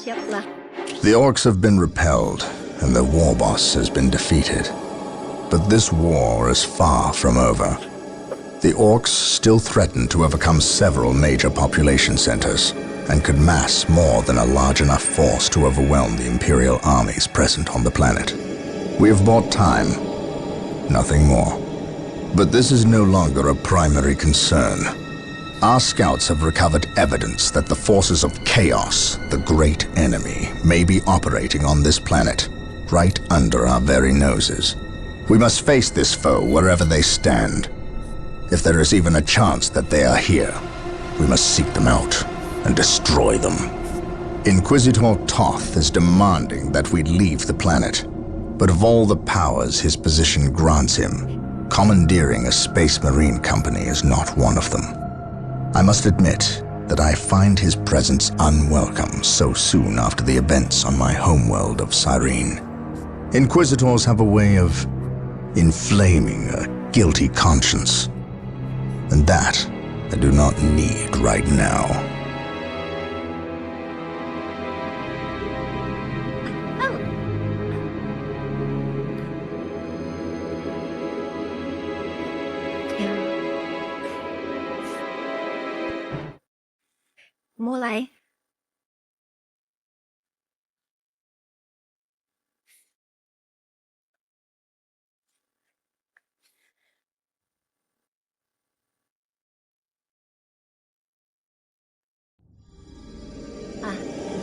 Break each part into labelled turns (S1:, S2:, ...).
S1: Siaplah.
S2: The orcs have been repelled, and their war boss has been defeated. But this war is far from over. The orcs still threaten to overcome several major population centers, and could mass more than a large enough force to overwhelm the Imperial armies present on the planet. We have bought time, nothing more. But this is no longer a primary concern. Our scouts have recovered evidence that the forces of Chaos, the great enemy, may be operating on this planet, right under our very noses. We must face this foe wherever they stand. If there is even a chance that they are here, we must seek them out and destroy them. Inquisitor Toth is demanding that we leave the planet, but of all the powers his position grants him, commandeering a space marine company is not one of them. I must admit that I find his presence unwelcome so soon after the events on my homeworld of Cyrene. Inquisitors have a way of inflaming a guilty conscience, and that I do not need right now.
S1: Mulai.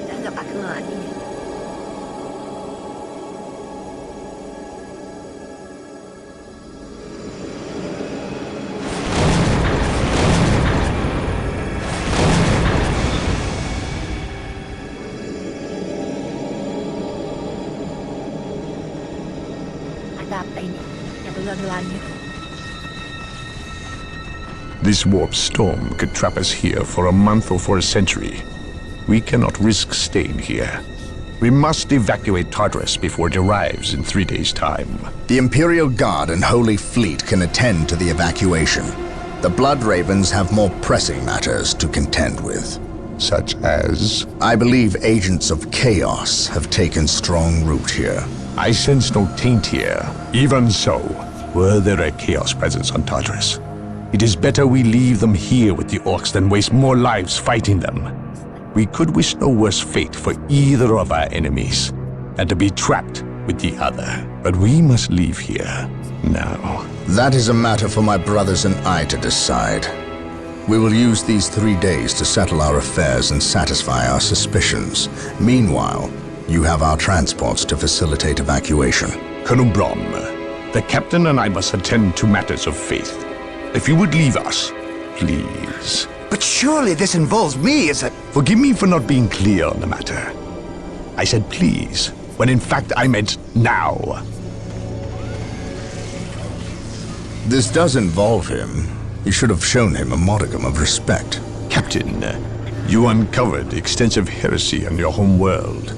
S1: Udah nggak pakai lagi.
S3: This warp storm could trap us here for a month or for a century. We cannot risk staying here. We must evacuate Tartarus before it arrives in 3 days' time.
S2: The Imperial Guard and Holy Fleet can attend to the evacuation. The Blood Ravens have more pressing matters to contend with.
S3: Such as?
S2: I believe agents of Chaos have taken strong root here.
S3: I sense no taint here. Even so, were there a Chaos presence on Tartarus, it is better we leave them here with the orcs than waste more lives fighting them. We could wish no worse fate for either of our enemies than to be trapped with the other. But we must leave here now.
S2: That is a matter for my brothers and I to decide. We will use these 3 days to settle our affairs and satisfy our suspicions. Meanwhile, you have our transports to facilitate evacuation.
S3: Colonel Brom, the captain and I must attend to matters of faith. If you would leave us, please.
S4: But surely this involves me as a...
S3: Forgive me for not being clear on the matter. I said please, when in fact I meant now.
S2: This does involve him. You should have shown him a modicum of respect.
S3: Captain, you uncovered extensive heresy on your home world.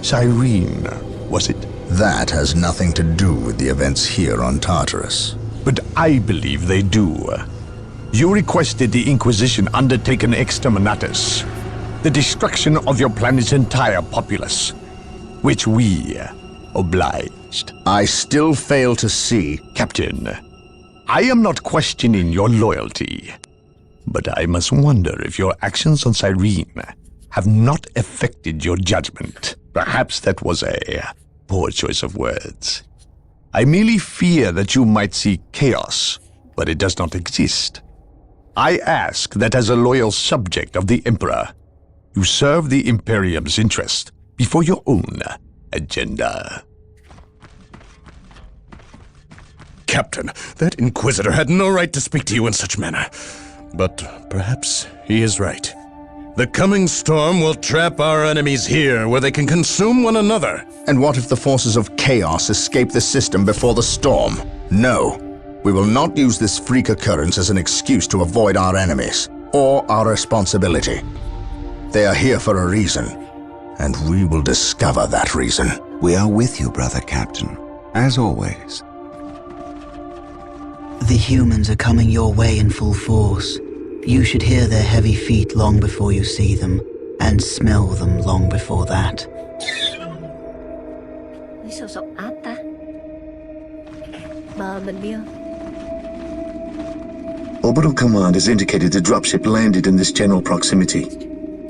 S3: Cyrene, was it?
S2: That has nothing to do with the events here on Tartarus.
S3: But I believe they do. You requested the Inquisition undertake an exterminatus, the destruction of your planet's entire populace, which we obliged.
S2: I still fail to see...
S3: Captain, I am not questioning your loyalty, but I must wonder if your actions on Cyrene have not affected your judgment. Perhaps that was a poor choice of words. I merely fear that you might see chaos, but it does not exist. I ask that as a loyal subject of the Emperor, you serve the Imperium's interest before your own agenda.
S5: Captain, that Inquisitor had no right to speak to you in such manner. But perhaps he is right. The coming storm will trap our enemies here where they can consume one another.
S2: And what if the forces of Chaos escape the system before the storm? No. We will not use this freak occurrence as an excuse to avoid our enemies, or our responsibility. They are here for a reason, and we will discover that reason.
S4: We are with you, brother Captain, as always.
S6: The humans are coming your way in full force. You should hear their heavy feet long before you see them.
S1: and smell them long before that.
S6: May sosok ata. Baka bagyo.
S7: Orbital Command has indicated the dropship landed in this general proximity.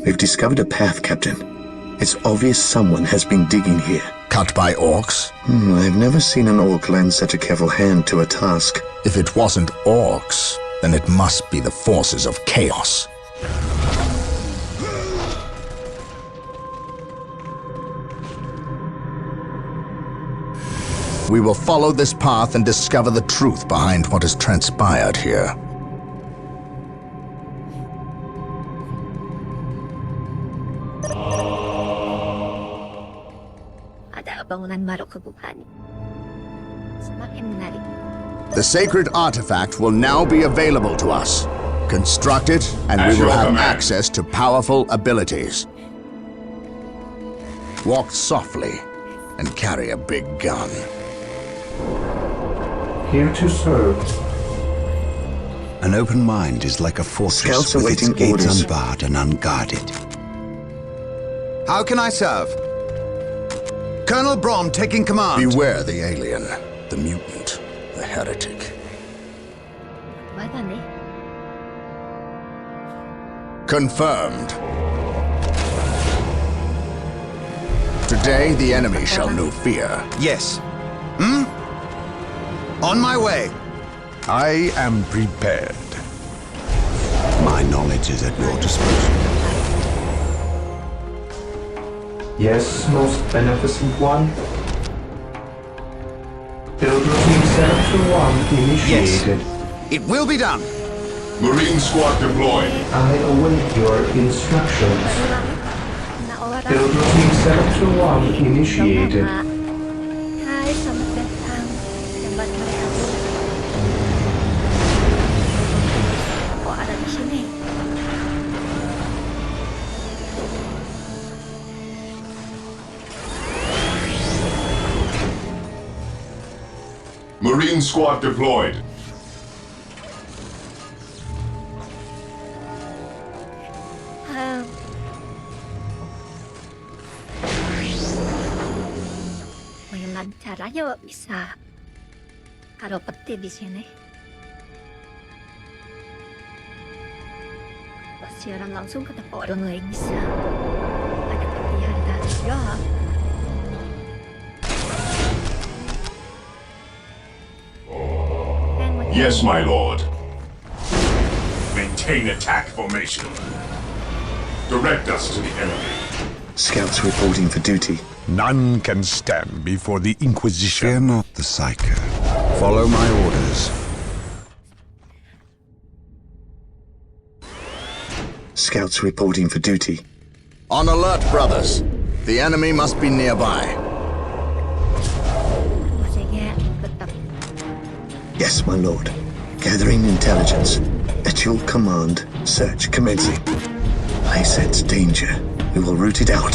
S7: We've discovered a path, Captain. It's obvious someone has been digging here.
S2: Cut by orcs?
S7: I've never seen an orc lend such a careful hand to a task.
S2: If it wasn't orcs, then it must be the forces of Chaos. We will follow this path and discover the truth behind what has transpired here.
S6: Ada bangunan marukubuhan. Semakin menarik.
S2: The sacred artifact will now be available to us. Construct it, and we
S8: As
S2: will
S8: your
S2: have
S8: command.
S2: access to powerful abilities. Walk softly and carry a big gun.
S9: Here to serve.
S4: An open mind is like a fortress
S7: Scouts
S4: with its
S7: awaiting
S4: gates
S7: orders.
S4: unbarred and unguarded.
S10: How can I serve? Colonel Brom taking command.
S2: Beware the alien, the mutant, the heretic.
S6: Bata ni.
S2: Confirmed. Today, the enemy shall know fear.
S10: Yes. On my way.
S3: I am prepared.
S4: My knowledge is at your disposal.
S9: Yes, most beneficent one. Build routine Sector 1 initiated.
S10: It will be done.
S8: Marine squad deployed.
S9: I await your instructions.
S6: Naoras.
S9: Build routine Sector 1 initiated.
S6: Hai, selamat datang. Tempat mereka. Kok ada di sini?
S8: Marine squad deployed.
S6: Ah. Bagaimana caranya bisa taruh peti di sini? Siaran langsung ke tempat orang lain bisa ada peti harta. Ya.
S8: Yes, my lord. Maintain attack formation. Direct us to the enemy.
S7: Scouts reporting for duty.
S3: None can stand before the
S4: Fear
S3: Inquisition.
S4: not the Psycho. Follow my orders.
S7: Scouts reporting for duty.
S2: On alert, brothers. The enemy must be nearby.
S6: Sige, tetap.
S7: Yes, my lord. Gathering intelligence. At your command, search commencing. I sense danger. We will root it out.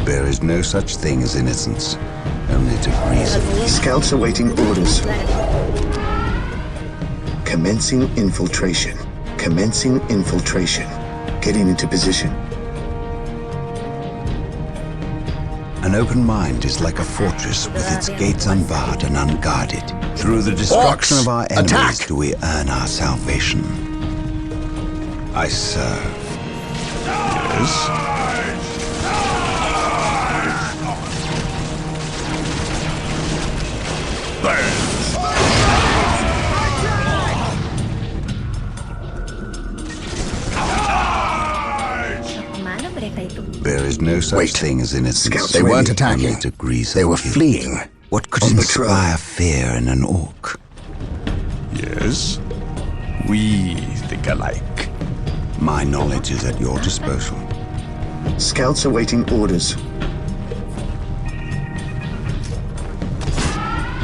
S4: There is no such thing as innocence, only degrees of
S7: Scouts awaiting orders. Commencing infiltration. Commencing infiltration. Getting into position.
S4: An open mind is like a fortress with its gates unbarred and unguarded. Through the destruction of our enemies
S2: Attack!
S4: do we earn our salvation. I serve.
S3: Yes?
S6: Kemana mereka itu?
S4: There is no such
S2: Wait.
S4: thing as innocence.
S7: Scouts
S2: They weren't
S4: only
S2: attacking.
S4: degrees
S2: They
S4: of
S2: were
S4: guilt.
S2: fleeing.
S4: What could
S7: On patrol.
S4: inspire fear in an orc?
S3: Yes? We think alike.
S4: My knowledge is at your disposal.
S7: Scouts awaiting orders.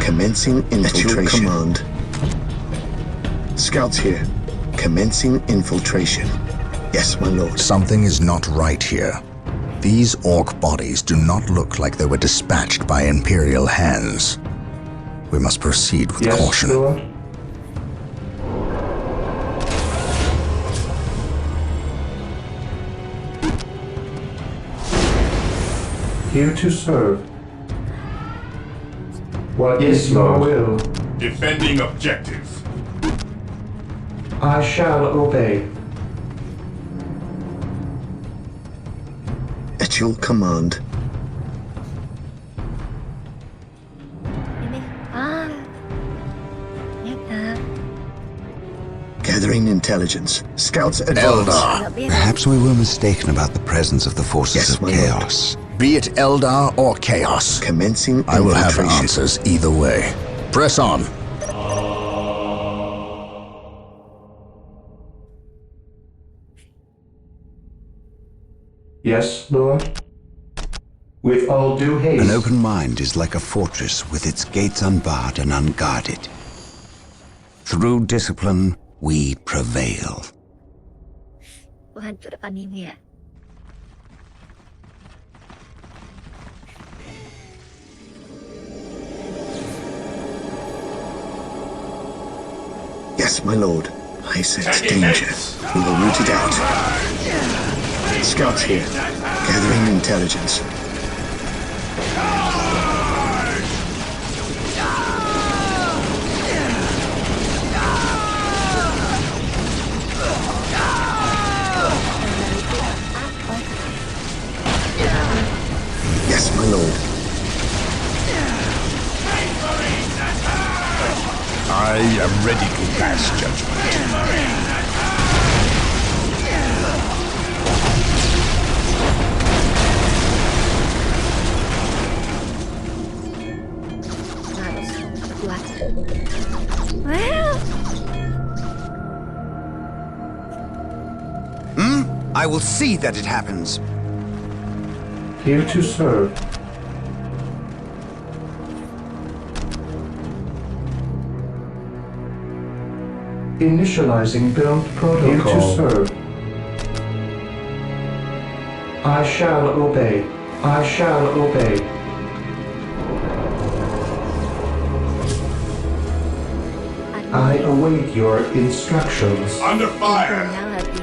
S7: Commencing infiltration. At your command. Scouts here. Commencing infiltration. Yes, my lord.
S2: Something is not right here. These orc bodies do not look like they were dispatched by Imperial hands. We must proceed with
S9: Yes,
S2: caution.
S9: Lord. Here to serve. What is your will?
S8: Defending objective.
S9: I shall obey.
S7: At your command.
S6: Ini. Ah. Ternyata.
S7: Gathering intelligence. Scouts advance.
S2: Eldar.
S6: Nggak beres.
S4: Perhaps we were mistaken about the presence of the forces
S7: Yes,
S4: of
S7: my lord.
S4: Chaos.
S2: Be it Eldar or Chaos,
S7: Commencing
S2: I will have
S7: infiltration.
S2: answers either way. Press on.
S9: Yes, Lord? With all due haste.
S4: An open mind is like a fortress with its gates unbarred and unguarded. Through discipline, we prevail.
S6: Hancur depan ini ya.
S7: Yes, my lord. I sense danger. We will root it out. Scouts here. Gathering intelligence. Yes, my lord.
S3: I am ready to pass judgment.
S6: Harus berdua. Well,
S10: I will see that it happens.
S9: Here to serve. Initializing build protocol. Here to serve. I shall obey. I shall obey. I await your instructions.
S8: Under fire.
S6: yang lagi.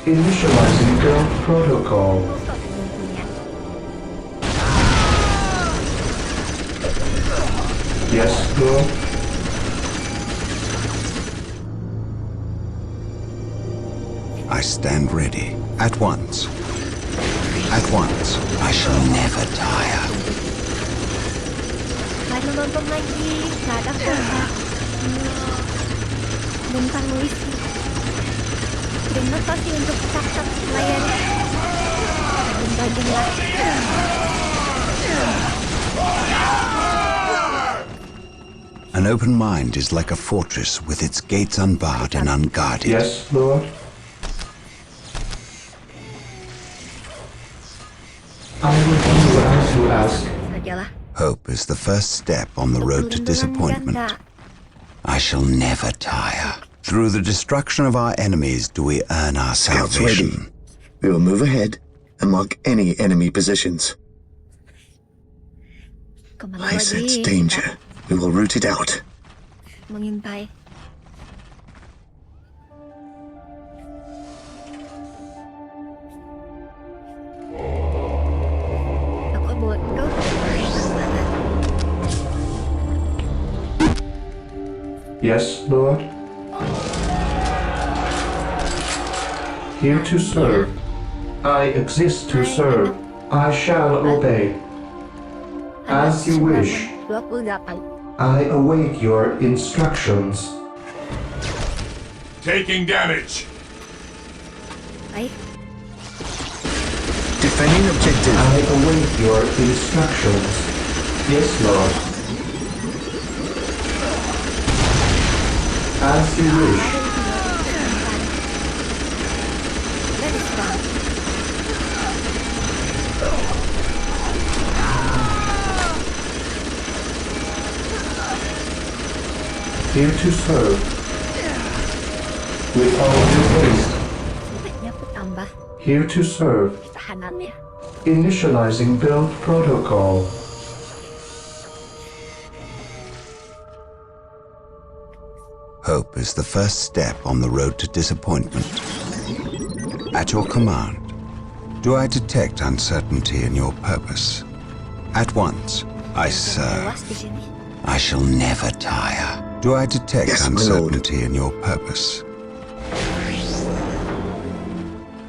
S9: Initializing build protocol.
S6: Kok belum punya?
S9: Yes, Lord.
S4: I stand ready. At once. At once. I shall never tire.
S6: Baru nonton lagi, nggak ada korban. Bentang nulis. Terima kasih untuk cakap melayani. Bagian lagi.
S4: An open mind is like a fortress with its gates unbarred and unguarded.
S9: Yes, Lord. I will do as you ask.
S6: Sajalah.
S4: Hope is the first step on the road to disappointment. I shall never tire. Through the destruction of our enemies do we earn our
S7: Scouts ready.
S4: salvation.
S7: We will move ahead and mark any enemy positions.
S6: Kemana
S7: I
S6: lagi?
S7: sense danger. We will root it out.
S6: Mengintai. Aku bodoh.
S9: Yes, Lord. Here to serve. I exist to serve. I shall obey. As you wish.
S6: 28.
S9: I await your instructions.
S8: Taking damage.
S6: Baik.
S7: Defending objective.
S9: I await your instructions. Yes, Lord. As you wish.
S6: Very strong.
S9: Here to serve. With all due haste.
S6: Sebaiknya aku tambah
S9: Here to serve.
S6: tahanannya.
S9: Initializing build protocol.
S4: Hope is the first step on the road to disappointment. At your command, do I detect uncertainty in your purpose? At once, I serve.
S6: Tewas di sini.
S4: I shall never tire. Do I detect
S7: Yes, my lord.
S4: uncertainty in your purpose?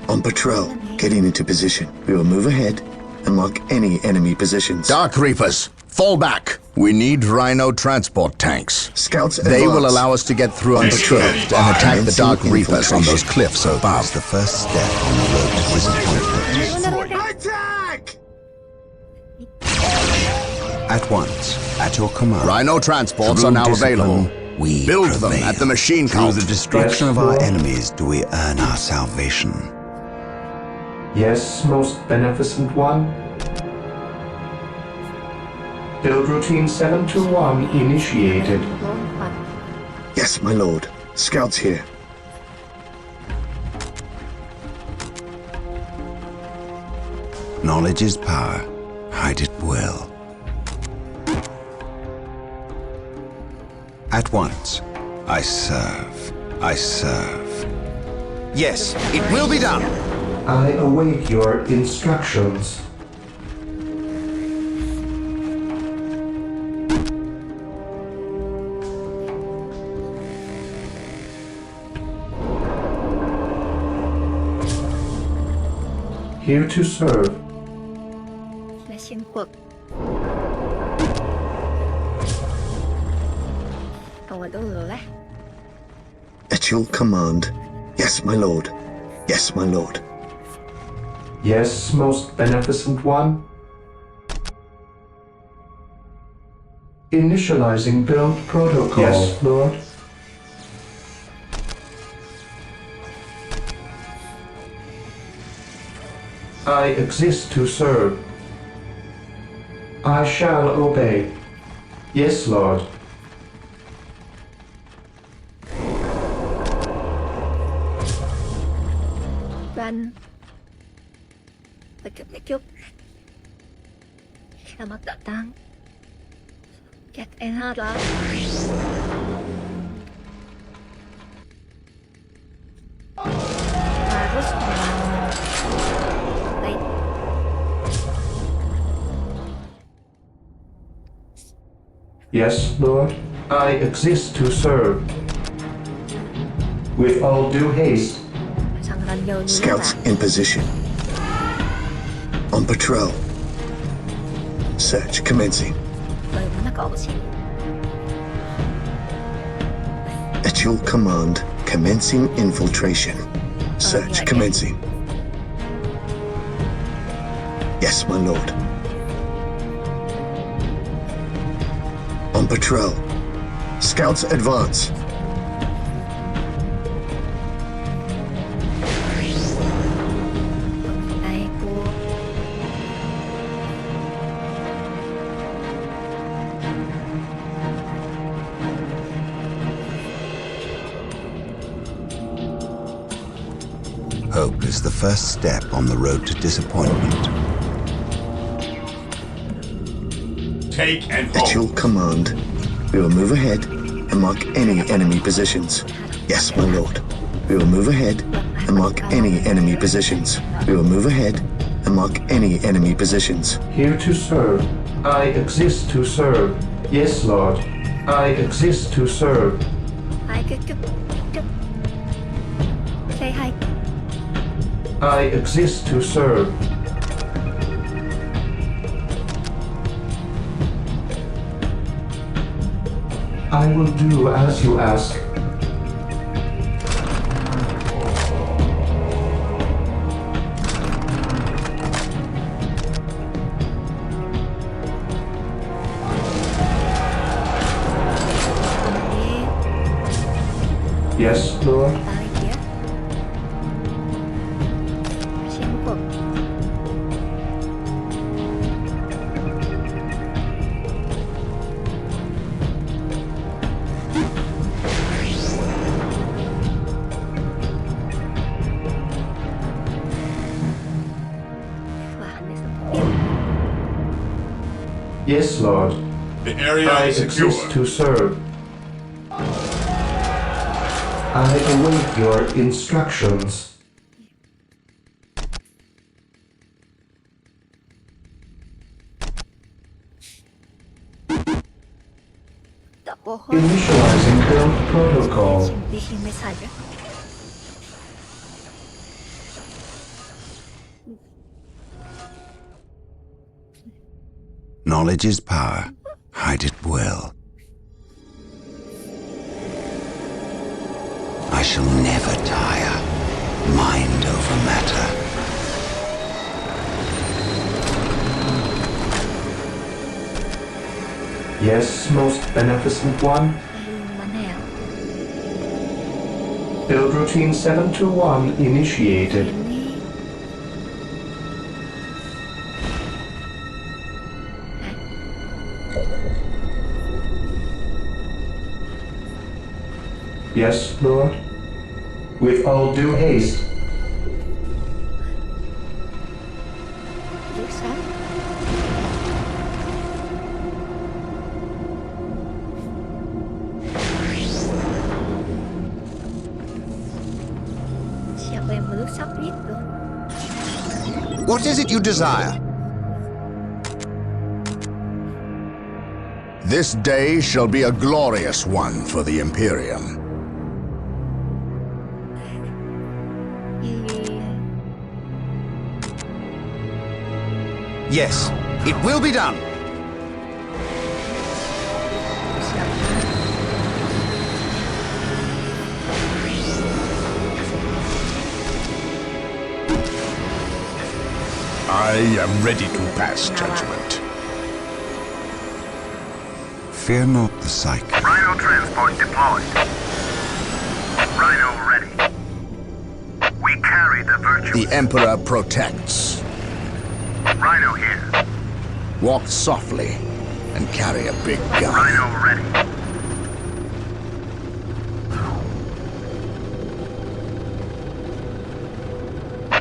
S7: On patrol, getting into position. We will move ahead and mark any enemy positions.
S2: Dark Reapers, fall back. We need Rhino transport tanks.
S7: Scouts
S2: They will
S7: advance.
S2: allow us to get through
S7: On
S2: undisturbed
S7: patrol,
S2: and attack the Dark
S7: commencing
S2: Reapers on those
S7: infiltration.
S2: cliffs
S4: That's
S2: above.
S4: the first step on the road to disappointment.
S7: Attack!
S4: At once, at your command.
S2: Rhino transports
S4: Through
S2: are now
S4: discipline,
S2: available.
S4: We
S2: Build them
S4: prevail.
S2: at the machine
S4: Through
S2: cult.
S4: the destruction
S9: Yes,
S4: of our
S9: Lord.
S4: enemies do we earn our salvation.
S9: Yes, most beneficent one. Build routine 721 initiated.
S6: Lompat.
S7: Yes, my lord. Scouts here.
S4: Knowledge is power. Hide it well. At once, I serve. I serve.
S10: Yes, it will be done.
S9: I await your instructions. Here to serve.
S6: Là chiến cuộc. Còn ở đâu rồi đấy?
S7: At your command. Yes, my lord. Yes, my lord.
S9: Yes, most beneficent one. Initializing build protocol. Yes, Lord. I exist to serve. I shall obey. Yes, Lord.
S6: Run. Phải kịp một chút. Khi nào mất đợt tăng. Get in hard đó. Và rút đây.
S9: Yes, Lord. I exist to serve. With all due haste.
S6: Sang run nhiều như thế
S7: Scouts
S6: nào?
S7: in position. On patrol. Search commencing.
S6: Bởi nó có cái gì?
S7: At your command, commencing infiltration. Search commencing. Yes, my lord. On patrol. Scouts advance.
S6: Đây cô.
S4: Hope is the first step on the road to disappointment.
S8: Take and
S7: At your
S8: hold.
S7: command, we will move ahead and mark any enemy positions. Yes, my lord. We will move ahead and mark any enemy positions. We will move ahead and mark any enemy positions.
S9: Here to serve. I exist to serve. Yes, Lord. I exist to serve.
S6: Hai cái chút. Say hi.
S9: I exist to serve. I will do as you ask.
S6: Đi.
S9: Yes, Lord.
S6: Tới kia. Chiến cuộc. Và hắn ấy sẽ tiếp.
S9: Yes, Lord.
S8: The area
S9: I
S8: is
S9: exist
S8: secure.
S9: to serve. I await your instructions.
S6: tak pohon.
S9: Initializing build protocol.
S6: bikin saja.
S4: Knowledge is power. Hide it well. I shall never tire. Mind over matter.
S9: Yes, most beneficent one.
S6: Mana ya?
S9: Build routine 721 initiated.
S6: Ini.
S9: Yes, Lord. With all due haste.
S6: Bisa. Siapa yang merusak itu?
S10: What is it you desire?
S2: This day shall be a glorious one for the Imperium.
S10: Yes, it will be done.
S3: I am ready to pass judgment.
S4: Fear not the psyche.
S8: Rhino transport deployed. Rhino ready. We carry the virtue.
S2: The Emperor protects.
S8: Rhino here.
S2: Walk softly and carry a big gun.
S8: Rhino ready.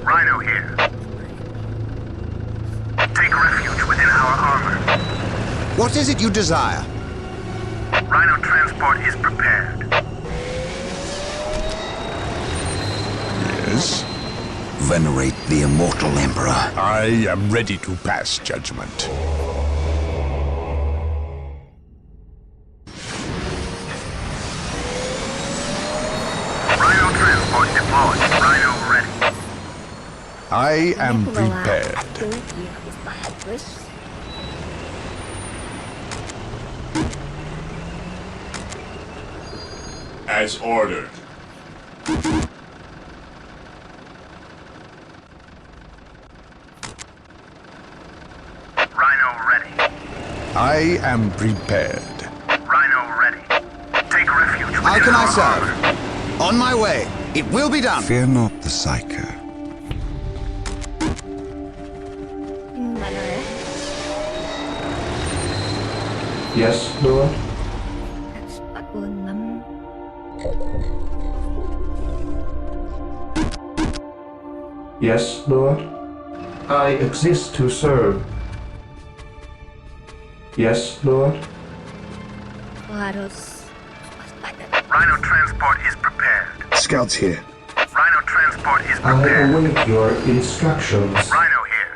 S8: Rhino here. Take refuge within our armor.
S10: What is it you desire?
S8: Rhino transport is prepared.
S3: Yes?
S4: Venerate the immortal Emperor.
S3: I am ready to pass judgment.
S8: Rhino transport deployed. Rhino ready.
S3: I am prepared.
S6: Bagus.
S8: As ordered. Rhino ready.
S3: I am prepared.
S8: Rhino ready. Take refuge
S10: How
S8: within
S10: can I
S8: our
S10: serve?
S8: armor.
S10: On my way. It will be done.
S4: Fear not the psyche.
S6: Mana ya?
S9: Yes, Lord.
S6: 146.
S9: Yes, Lord. I exist to serve. Yes, Lord.
S6: Aku harus waspada.
S8: Rhino transport is prepared.
S7: Scouts here.
S8: Rhino transport is
S9: I
S8: prepared.
S9: await your instructions.
S8: Rhino here.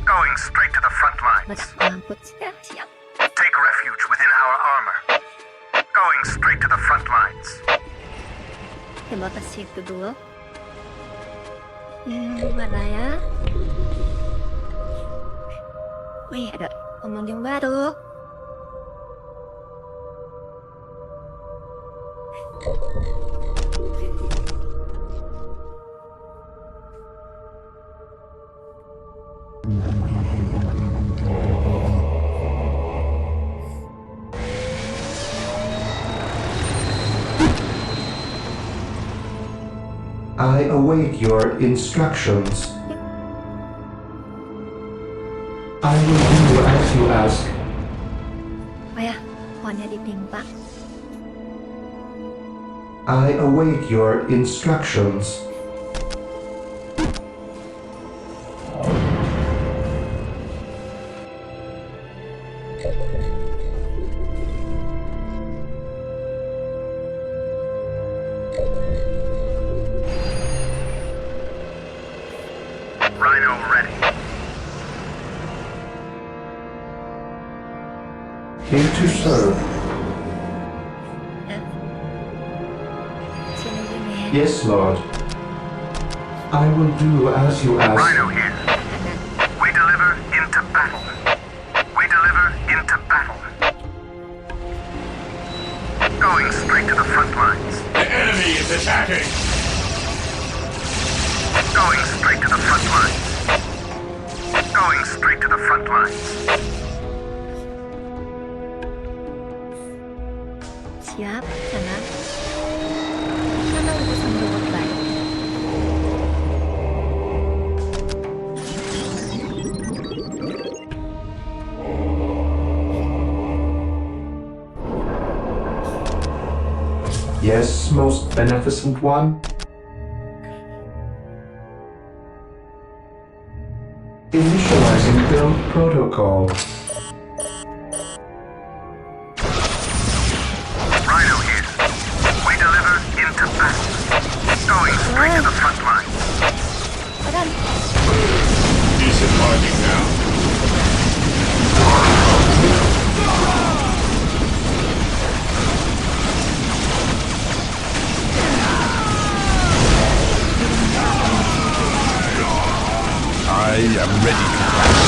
S8: Going straight to the front lines.
S6: Mamput siya. Siap.
S8: Take refuge within our armor. Going straight to the front lines.
S6: Terima kasih itu dulu. Mana ya? Wih, ada pengunjung baru.
S9: I await your instructions. I will do as you ask.
S6: Oh ya, pohonnya ditimpa.
S9: I await your instructions.
S8: Rhino ready.
S9: Here to serve. Yes, Lord. I will do as you ask.
S8: Rhino here. We deliver into battle. We deliver into battle. Going straight to the front lines.
S5: The enemy is attacking!
S8: Going straight to the front lines. Going straight to the front lines.
S6: Siap, sana. Sana utusan robot baik.
S9: Yes, most beneficent one. Initializing build protocol.
S8: Rhino here. We deliver into battle. Going straight to the front lines.
S6: Padahal,
S5: Disembarking now.
S3: I am ready to crash.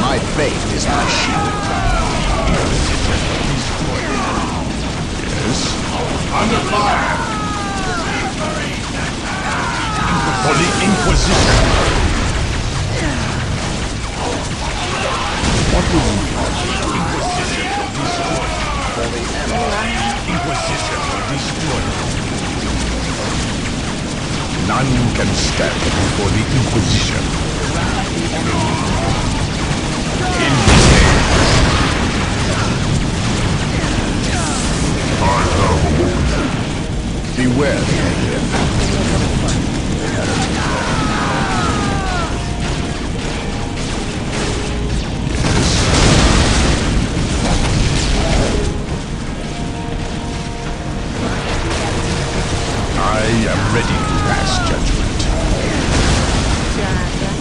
S2: My faith is my shield.
S3: Yes.
S5: Under fire!
S3: For the Inquisition. What will you do? Inquisition will destroy you. None can stand before the Inquisition. In his name.
S5: I have awoken.
S3: Beware the alien. I am ready to pass judgment.
S6: siap.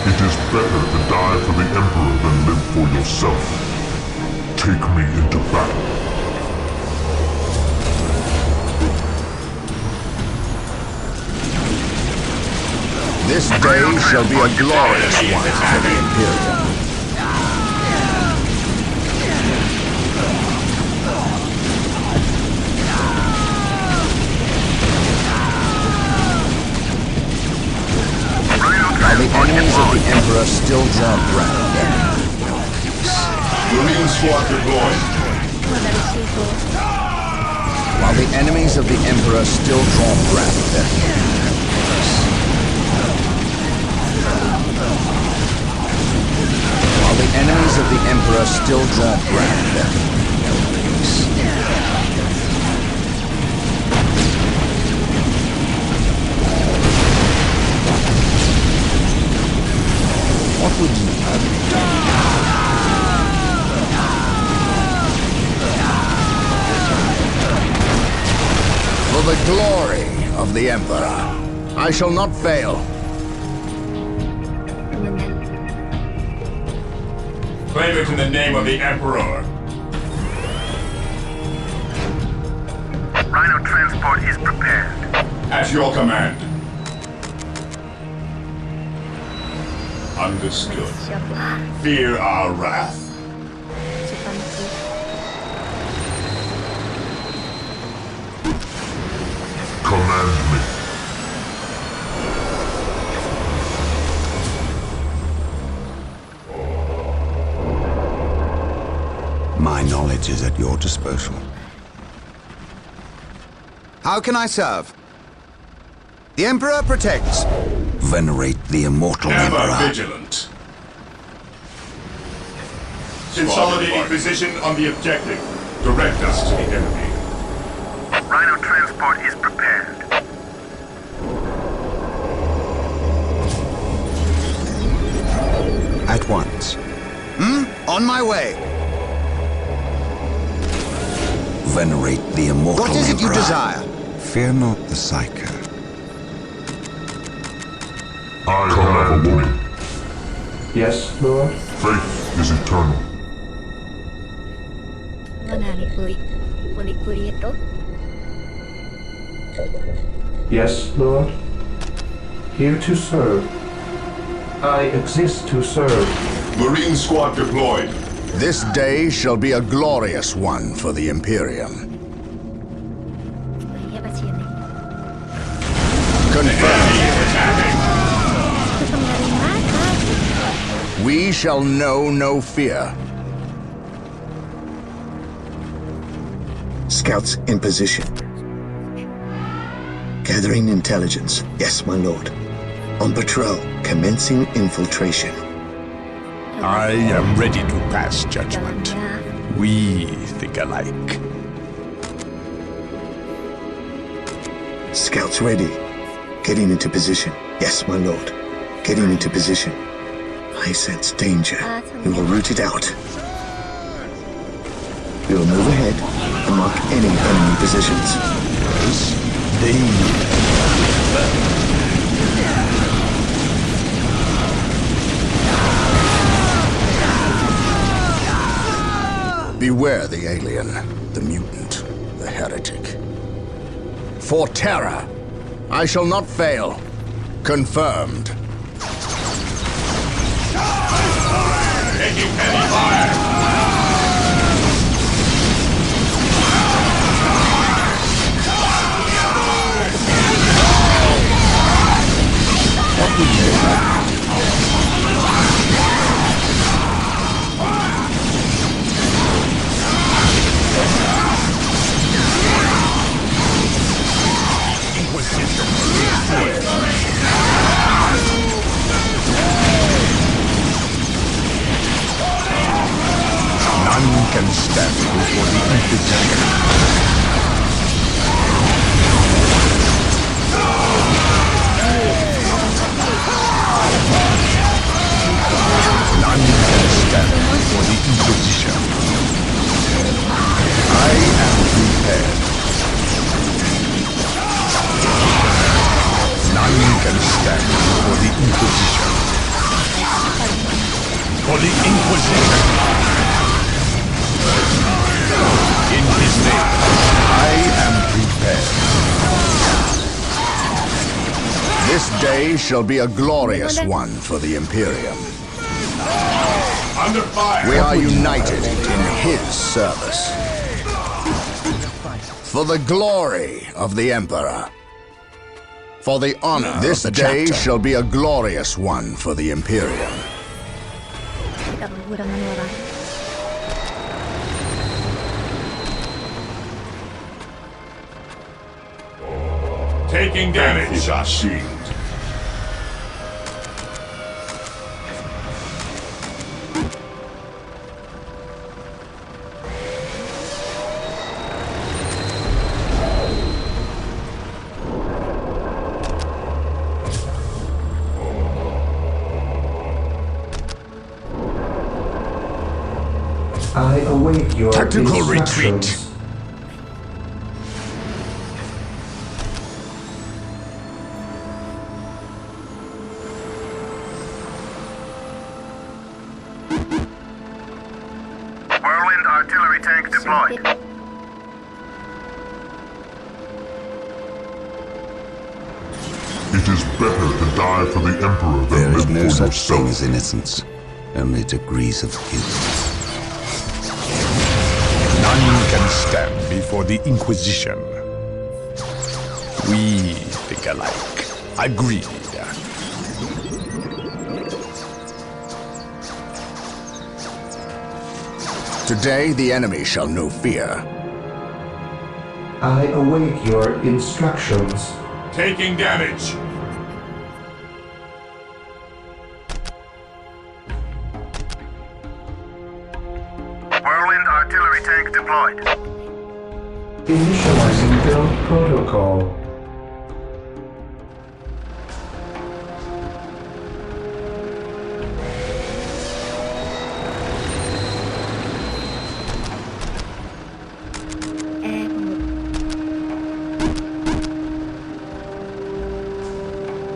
S11: It is better to die for the Emperor than live for yourself. Take me into battle.
S2: This day shall be a glorious one for the Imperium. While the enemies of the Emperor still draw breath.
S5: Marine squad deployed.
S6: Keluar dari situ.
S2: While the enemies of the Emperor still draw breath. While the enemies of the Emperor still draw breath. What would you have done? For the glory of the Emperor, I shall not fail.
S5: Claim it in the name of the Emperor.
S8: Rhino transport is prepared.
S5: At your command. Understood.
S6: Siaplah.
S5: Fear our wrath.
S6: Supanti.
S11: Command me.
S4: My knowledge is at your disposal.
S10: How can I serve? The Emperor protects.
S4: Venerate the immortal
S5: Ever
S4: Emperor.
S5: vigilant. Consolidating position on the objective. Direct us to the enemy.
S8: Rhino transport is prepared.
S4: At once.
S10: On my way.
S4: Venerate the immortal
S10: What is it you
S4: Emperor.
S10: desire?
S4: Fear not the Psycho.
S11: I have awoken.
S9: Yes, Lord?
S11: Faith is eternal.
S6: Mana nih kuli itu?
S9: Yes, Lord? Here to serve. I exist to serve.
S11: Marine squad deployed.
S2: This day shall be a glorious one for the Imperium.
S6: Iya pasti ini.
S2: Confirmed.
S6: Itu dari mana?
S2: We shall know no fear.
S7: Scouts in position. Gathering intelligence. Yes, my lord. On patrol, commencing infiltration.
S3: I am ready to pass judgment.
S6: Jalannya.
S3: We think alike.
S7: Scouts ready. Getting into position. Yes, my lord. Getting into position. I sense danger. We will root it out. We will move ahead and mark any enemy positions.
S2: Beware the alien, the mutant, the heretic. For terror, I shall not fail. Confirmed.
S11: Taking heavy fire.
S3: None can stand before the Inquisition. None can stand before the Inquisition. I am prepared. None can stand before the Inquisition. For the Inquisition. In his name, I am prepared.
S2: This day shall be a glorious one for the Imperium.
S11: Under fire.
S2: We are united in his service. For the glory of the Emperor. For the honor this
S3: of the
S2: day
S3: chapter.
S2: shall be a glorious one for the Imperium.
S6: Kita kekurangan orang.
S11: Taking damage. Our shield.
S9: I await your
S3: Tactical
S9: instructions.
S3: retreat.
S8: Whirlwind artillery tank deployed.
S11: It is better to die for the Emperor
S4: There
S11: than
S4: is
S11: live
S4: no
S11: for
S4: such thing
S11: yourself.
S4: as innocence, only degrees of guilt.
S3: None can stand before the Inquisition. We think alike. Agreed.
S2: Today the enemy shall know fear.
S9: I await your instructions.
S11: Taking damage.
S8: Whirlwind artillery tank deployed.
S9: Initializing build protocol.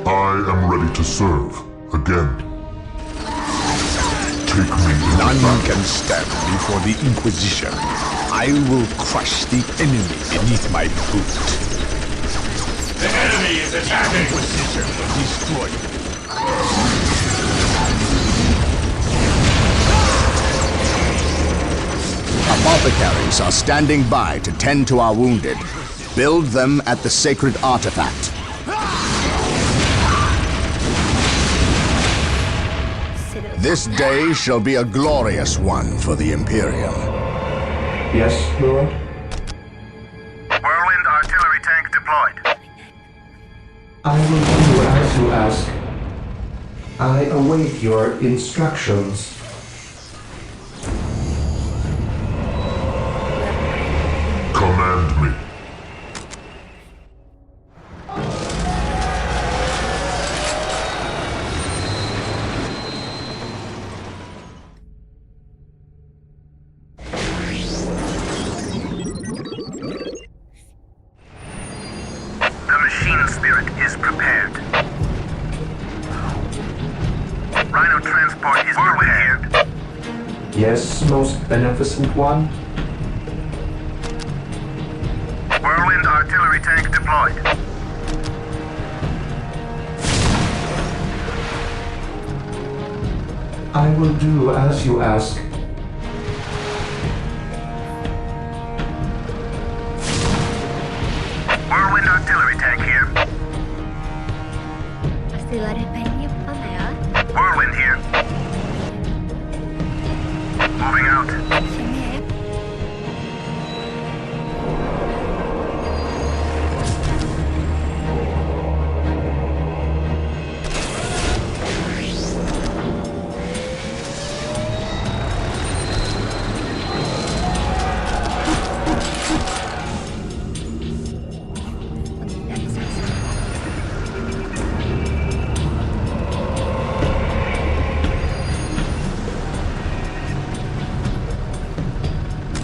S11: I am ready to serve again. Take me into
S3: None
S11: battle.
S3: can stand before the Inquisition. I will crush the enemy beneath my boot.
S5: The enemy is attacking!
S3: Inquisition will destroy you.
S2: Apothecaries are standing by to tend to our wounded. Build them at the sacred artifact. This day shall be a glorious one for the Imperium.
S9: Yes, Lord?
S8: Whirlwind artillery tank deployed.
S9: I will do as you ask. I await your instructions.
S11: Command me.
S8: The machine spirit is prepared. Rhino transport is prepared.
S9: Yes, most beneficent one?
S8: Whirlwind artillery tank deployed.
S9: I will do as you ask.
S8: Whirlwind artillery tank here.
S6: Pasti ada pengen apa ya?
S8: Whirlwind here. Moving out.
S6: Sini ya.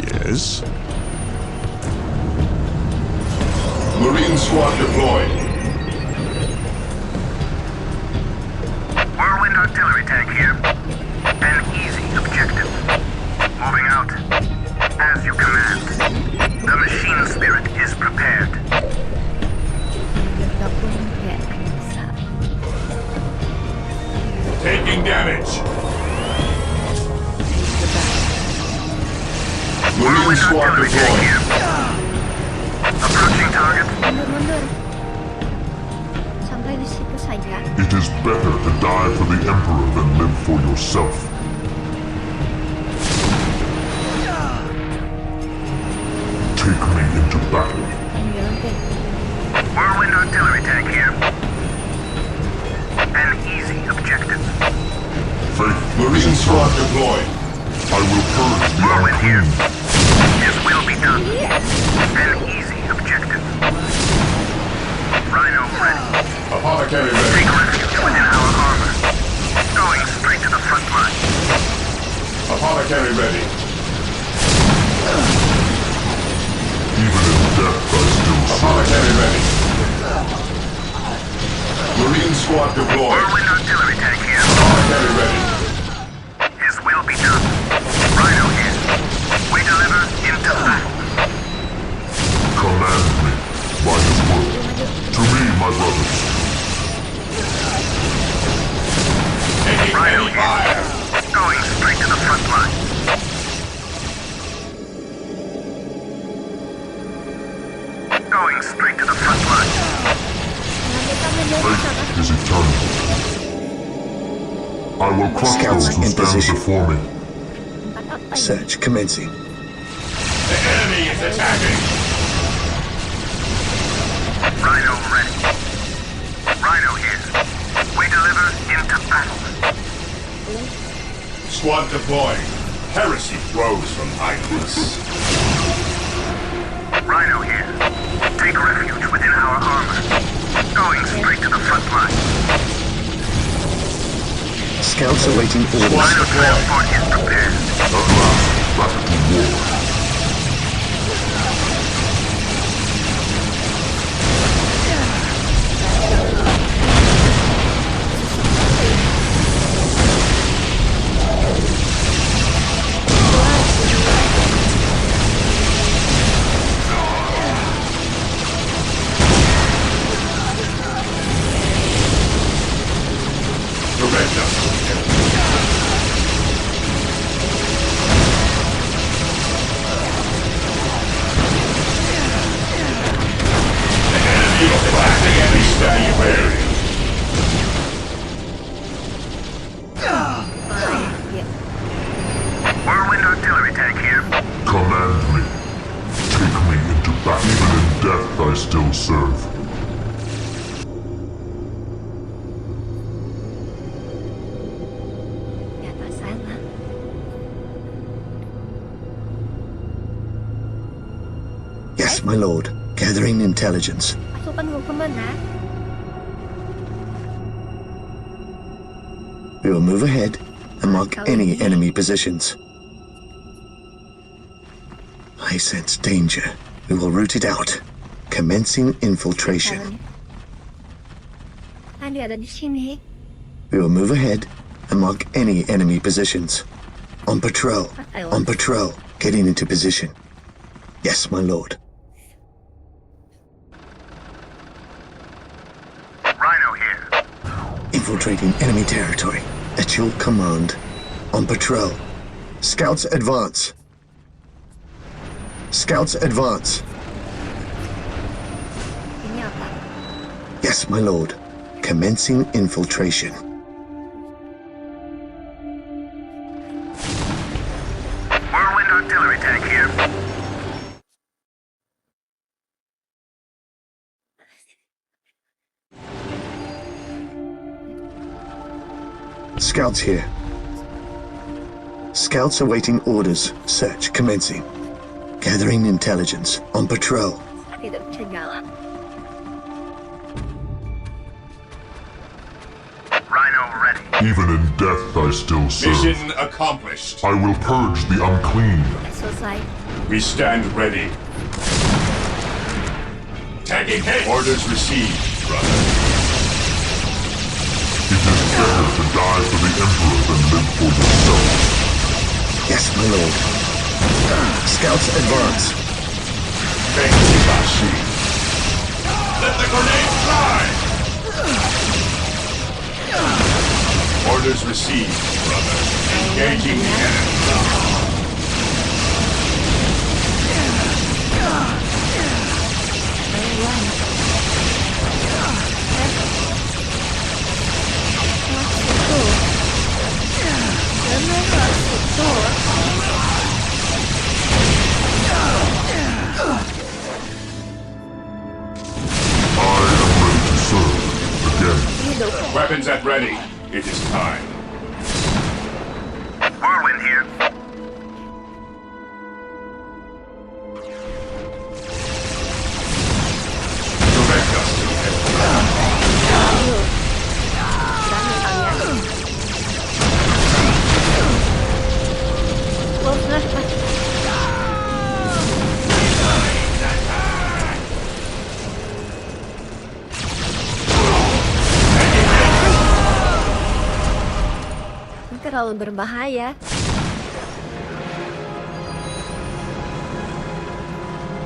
S3: Yes?
S11: Marine squad deployed.
S8: Whirlwind artillery tank here. An easy objective. Moving out. As you command. The machine spirit is prepared.
S6: Gabung ya bisa.
S5: Taking damage!
S11: Marine squad
S8: Artillery tank
S11: deployed.
S8: here. Approaching target.
S6: Mundur. Sampai di situ saja.
S11: It is better to die for the Emperor than live for yourself. Take me into battle.
S8: Whirlwind artillery tank here. An easy objective.
S11: Faith, Marine squad deployed. I will purge the
S8: Whirlwind here.
S11: unclean.
S8: His will be done. An easy objective. Rhino ready.
S11: Apothecary
S8: Take
S11: ready.
S8: refuge within our armor. Going straight to the front line.
S11: Apothecary ready. Even in death, I still serve. Apothecary ready. Marine squad deployed.
S8: Whirlwind artillery tank here.
S11: Apothecary ready.
S8: His will be done. Rhino here. We deliver into battle.
S11: Command me by his word. To me, my brothers.
S8: Rhino here. Going straight to the front line. Going straight to the front line.
S11: Fate is eternal. I will crush
S7: Scouts
S11: those who
S7: in
S11: stand
S7: position.
S11: before me.
S7: Search commencing.
S5: The enemy is attacking!
S8: Rhino ready. Rhino here. We deliver into battle.
S5: Squad deployed. Heresy grows from idleness.
S8: Rhino here. Take refuge within our armor. Going straight to the front line.
S7: Scouts awaiting orders.
S8: Rhino transport is prepared.
S11: At last, back to war.
S8: Whirlwind artillery tank here.
S11: Command me. Take me into battle. Even in death I still serve.
S6: Di atas sana.
S7: Yes, my lord. Gathering intelligence.
S6: Pasukan hukuman ha.
S7: We will move ahead and mark any enemy positions. I sense danger. We will root it out. Commencing infiltration.
S6: Dia ada di sini.
S7: We will move ahead and mark any enemy positions. On patrol. On patrol. Getting into position. Yes, my lord.
S8: Rhino here.
S7: Infiltrating enemy territory. At your command. On patrol. Scouts advance. Scouts advance.
S6: Ini apa?
S7: Yes, my lord. Commencing infiltration.
S8: Whirlwind artillery tank here.
S7: Scouts here. Scouts awaiting orders. Search commencing. Gathering intelligence. On patrol.
S6: Tidak bisa jalan.
S8: Rhino ready.
S11: Even in death I still serve.
S3: Mission accomplished.
S11: I will purge the unclean.
S6: Selesai.
S3: We stand ready. Tagging hit. Orders received, brother.
S11: It is better to die for the Emperor than live for yourself.
S7: Yes, my lord. Scouts advance.
S3: Thank you, Bashi. Let the grenade fly! Orders received, brother. Engaging the enemy. Weapons at ready. It is time.
S8: Whirlwind here.
S3: Direct us to
S6: terlalu berbahaya.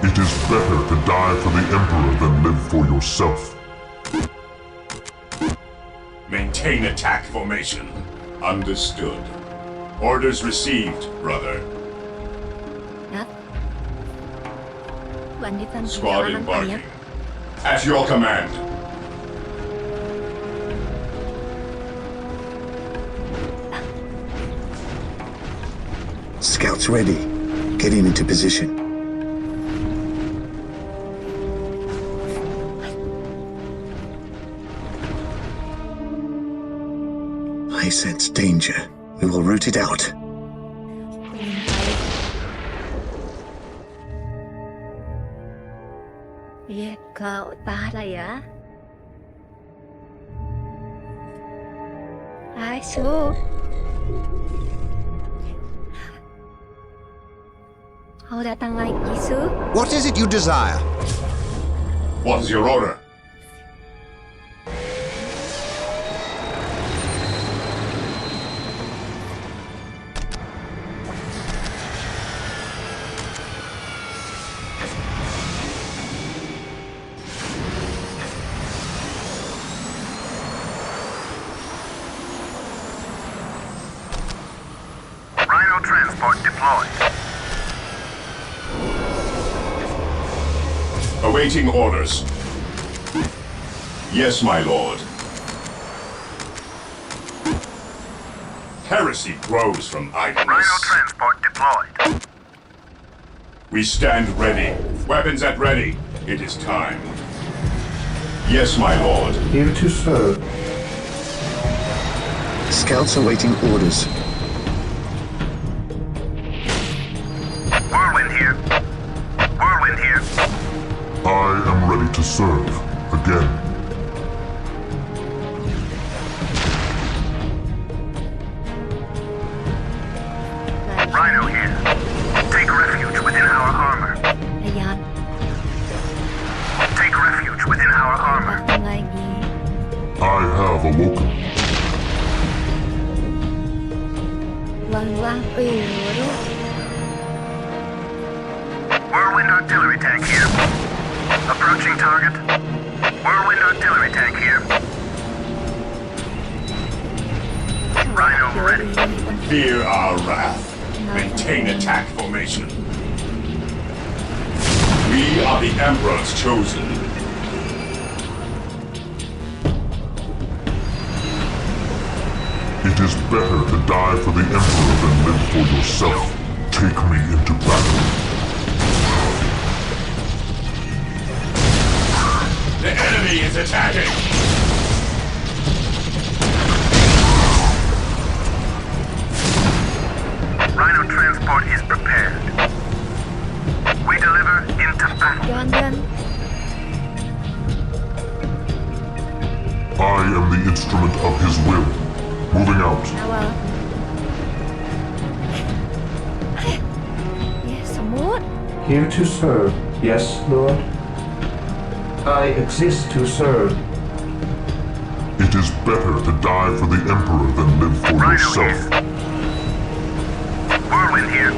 S11: It is better to die for the Emperor than live for yourself.
S3: maintain attack formation. Understood. Orders received, brother.
S6: Ya. Lanjutan
S3: Squad
S6: perjalanan kalian.
S3: embarking. At your command.
S7: Scouts ready. Getting into position. I sense danger. We will root it out.
S6: Iya, ke utara ya. Ayo. Kau datang lagi, Su.
S10: What is it you desire?
S3: What is your order?
S8: Rhino transport deployed.
S3: Awaiting orders. Yes, my lord. Heresy grows from idleness.
S8: Rhino transport deployed.
S3: We stand ready. Weapons at ready. It is time. Yes, my lord.
S9: Here to serve.
S7: Scouts awaiting orders.
S8: Whirlwind here. Whirlwind here.
S11: I am ready to serve. Again.
S8: Rhino here. Take refuge within our armor.
S6: พยายาม
S8: Take refuge within our armor.
S6: ทำอะไรอย่างงี้
S11: I have awoken.
S6: วางเออลูก
S8: Whirlwind artillery tank here. Approaching target. Whirlwind artillery tank here. Rhino ready.
S3: Fear our wrath. Maintain attack formation. We are the Emperor's chosen.
S11: It is better to die for the Emperor than live for yourself. Take me into battle.
S3: The enemy is attacking.
S8: Rhino transport is prepared. We deliver into
S6: ย้อ
S8: battle.
S6: นเดิน
S11: I am the instrument of his will. Moving out.
S6: นะวะเนี่ยสมมุติ
S9: Here to serve. Yes, Lord. I exist to serve.
S11: It is better to die for the Emperor than live for
S8: Rhino
S11: yourself.
S8: here. Whirlwind here.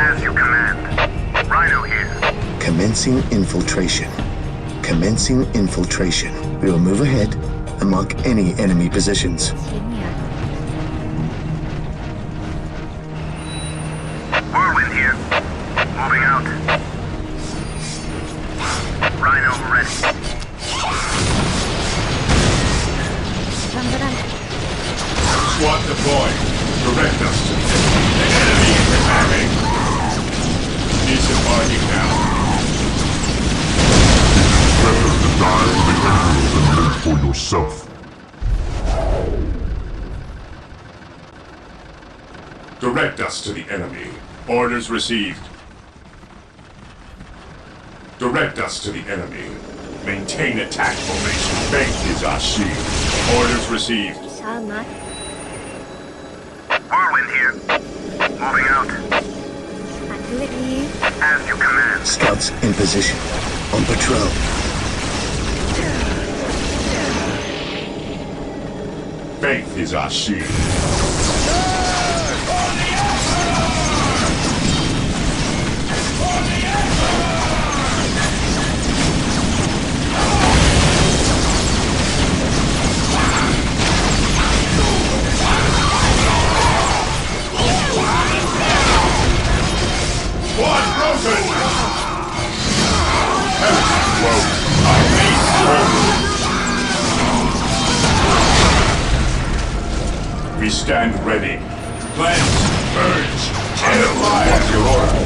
S8: As you command. Rhino here.
S7: Commencing infiltration. Commencing infiltration. We will move ahead and mark any enemy positions.
S6: ชิ้นเนี่ย
S8: Whirlwind here. Moving out. Rhino ready.
S6: ทำก็ได้
S3: SWAT deployed. Direct us to the enemy is attacking. Disembarking now.
S11: Better to die for the Emperor than live for yourself.
S3: Direct us to the enemy. Orders received. Direct us to the enemy. Maintain attack formation. Faith is our shield. Orders received.
S6: ช้ามัด
S8: Whirlwind here. Moving out.
S6: อัดด้วยดี
S8: As you command.
S7: Scouts in position. On patrol.
S3: Faith is our shield. One broken! Heresy grows. Our base forward. We stand ready. Cleanse, purge, terrify at your order.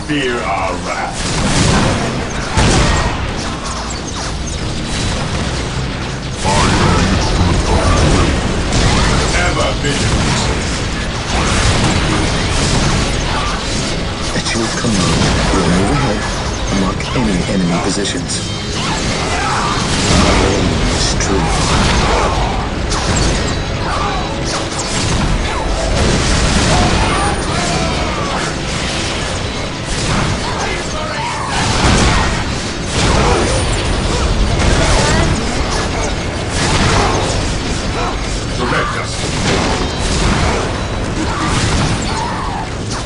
S3: Fear our wrath. Ever vigilant.
S7: At your command, we will move ahead and mark any enemy positions. Our aim is true.
S3: Direct us.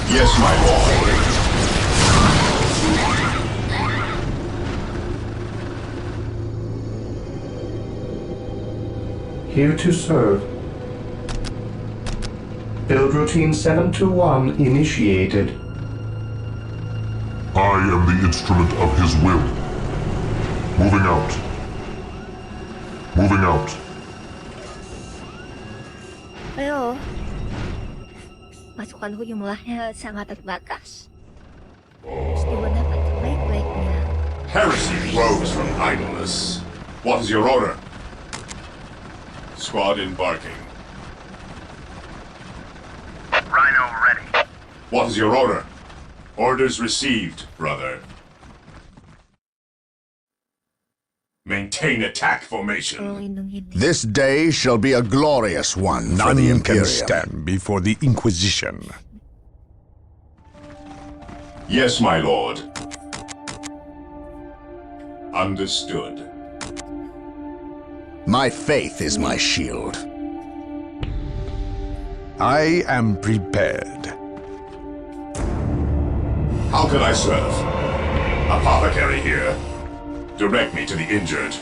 S3: Yes, my lord.
S9: Here to serve. Build routine 721 initiated.
S11: I am the instrument of his will. Moving out. Moving out.
S6: Ayo. Pasukanku jumlahnya sangat terbatas. Mesti mendapat sebaik-baiknya.
S12: Heresy grows from idleness. What is your order? Squad embarking.
S8: Rhino ready.
S12: What is your order? Orders received, brother. Maintain attack formation.
S2: This day shall be a glorious one for
S3: None
S2: the
S3: can
S2: Imperium.
S3: stand before the Inquisition.
S12: Yes, my lord. Understood.
S2: My faith is my shield.
S3: I am prepared.
S12: How can I serve? Apothecary here. Direct me to the injured.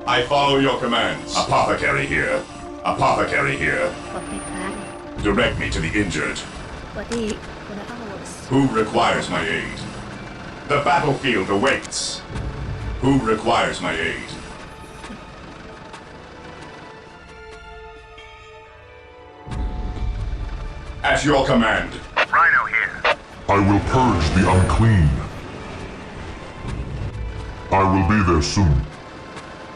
S12: I follow your commands. Apothecary here. Apothecary here. Direct me to the injured. Who requires my aid? The battlefield awaits. Who requires my aid? At your command.
S8: Rhino here.
S11: I will purge the unclean. I will be there soon.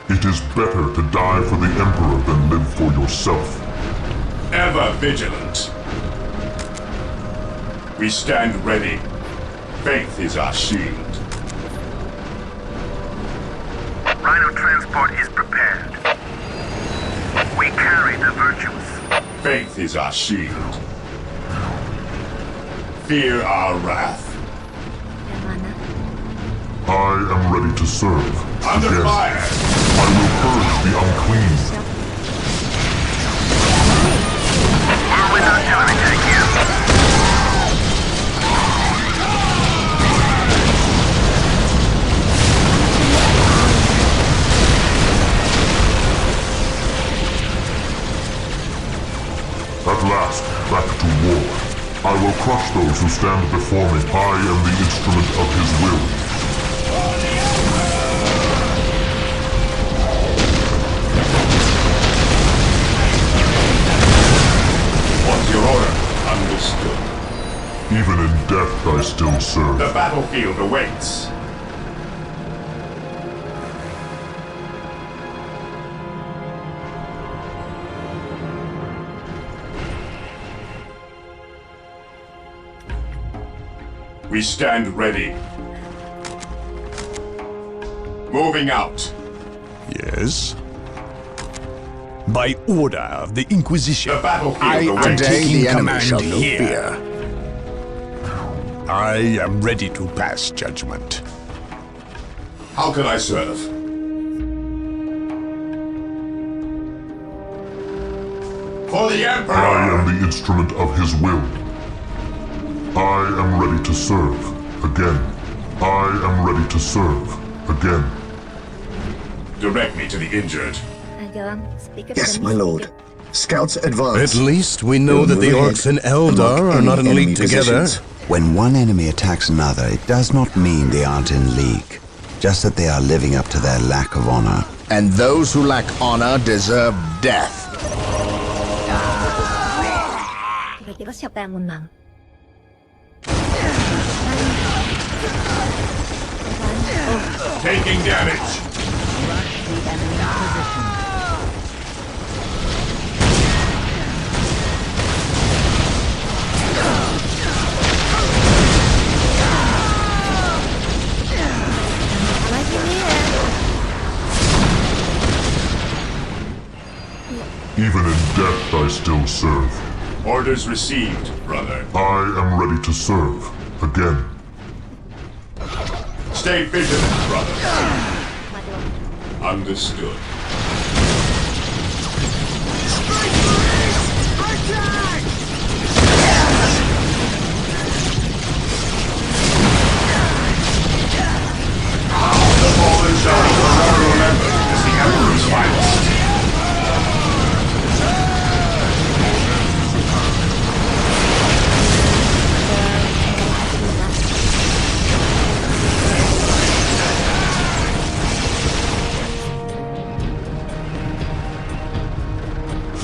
S11: It is better to die for the Emperor than live for yourself.
S12: Ever vigilant. We stand ready. Faith is our shield.
S8: Rhino transport is prepared. We carry the virtues.
S12: Faith is our shield. Fear our wrath.
S11: I am ready to serve.
S12: Under
S11: Again.
S12: fire!
S11: I will purge the unclean.
S8: With artillery tank here.
S11: At last, back to war. I will crush those who stand before me. I am the instrument of his will.
S12: What's your order? Understood.
S11: Even in death I still serve.
S12: The battlefield awaits. We stand ready. Moving out.
S3: Yes? By order of the Inquisition,
S12: The battlefield
S3: I am
S12: awaits.
S2: Today
S3: taking
S2: the enemy
S3: command
S2: shall know
S3: here.
S2: fear.
S3: I am ready to pass judgment.
S12: How can I serve? For the Emperor!
S11: I am the instrument of his will. I am ready to serve. Again. I am ready to serve. Again.
S12: Direct me to the injured.
S7: Yes, my lord. Scouts advance.
S5: At least we know
S7: We'll
S5: that the
S7: move
S5: orcs
S7: ahead
S5: and Eldar
S7: mark
S5: are not in
S7: any
S5: league
S7: enemy
S5: together.
S7: positions.
S4: When one enemy attacks another, it does not mean they aren't in league. Just that they are living up to their lack of honor.
S2: And those who lack honor deserve death.
S6: Kira-kira siapa yang menang?
S12: Taking damage.
S11: Even in death I still serve.
S12: Orders received, brother.
S11: I am ready to serve. Again.
S12: Stay vigilant, brother. Understood. The fallen shadows are never remembered as the Emperor's finest.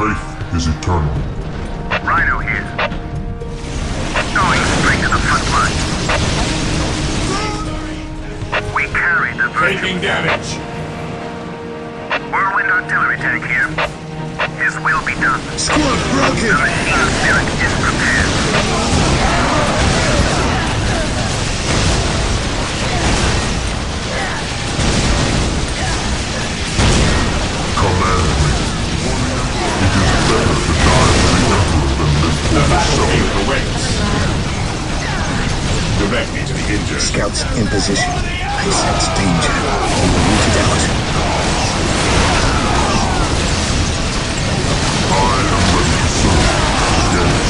S11: Faith is eternal.
S8: Rhino here. Going straight to the front line. We carry the virtue.
S12: Taking damage.
S8: Whirlwind artillery tank here. His will be done.
S7: Squad broken!
S8: The machine spirit is prepared.
S11: Command me. It is better to die for the Emperor than live for
S12: The
S11: myself.
S12: battlefield awaits. Direct me to the injured.
S7: Scouts in position. I sense danger. We will root it out.
S11: I am ready to serve. Yes.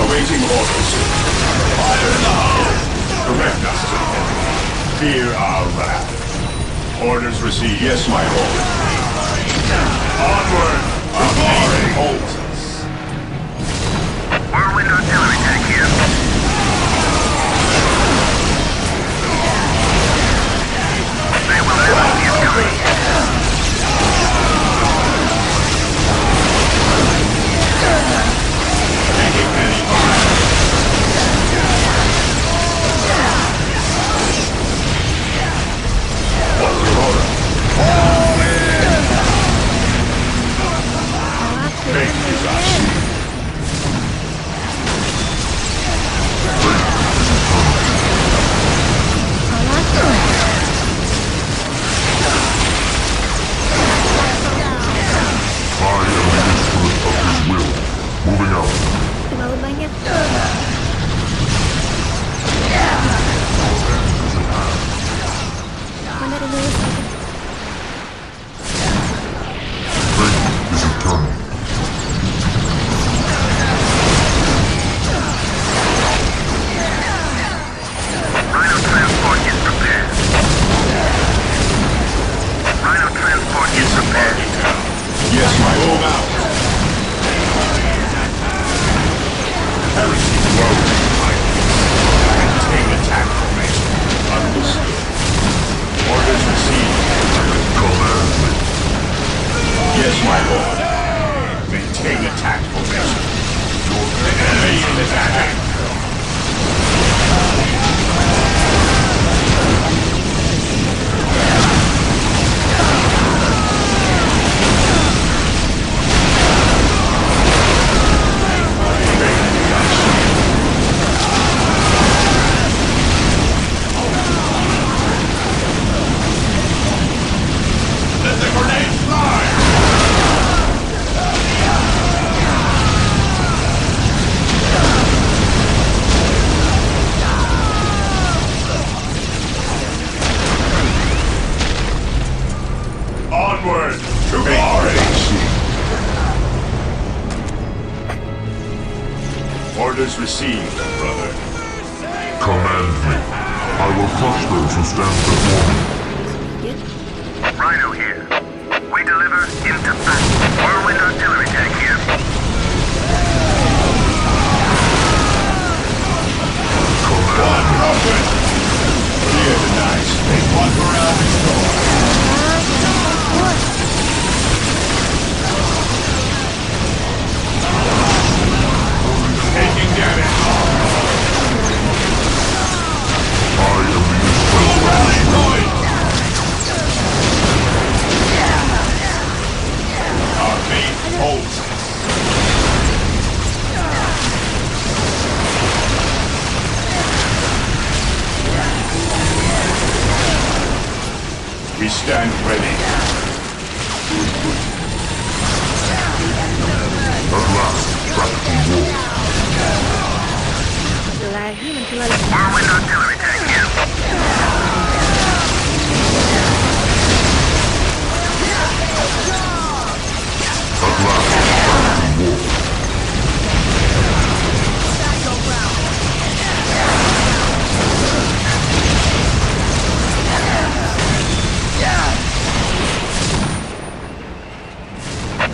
S12: Awaiting orders. Fire in the hole! Direct us to the enemy. Fear our wrath. Orders received. Yes, my lord. Onward! Our glory holds us.
S8: Whirlwind artillery tank here. They will never keep coming.
S12: Taking any fire. What's your order? All in! Faith is us.
S11: I am the instrument of his will. Moving out.
S6: Terlalu banyak. Mana ada dulu sakit.
S11: Faith is eternal.
S8: Rhino transport is prepared. Rhino transport is prepared.
S12: Yes, my move out. Heresy grows. Maintain attack formation. Understood. Orders received.
S11: Command me.
S12: Yes, my lord. Maintain attack formation. The enemy is attacking. Let the grenades fly! Onward to glory! Orders received, brother.
S11: Command me. I will crush those who stand before me.
S8: Rhino here. We deliver into battle. Whirlwind artillery tank here.
S12: One broken! Clear the night. Make one morale restored. Taking damage.
S11: I am the instrument of his will.
S12: Our faith holds us. We stand ready.
S11: At last, back to war.
S6: Lagi nanti lagi.
S8: Whirlwind artillery tank here.
S11: At last, back to war.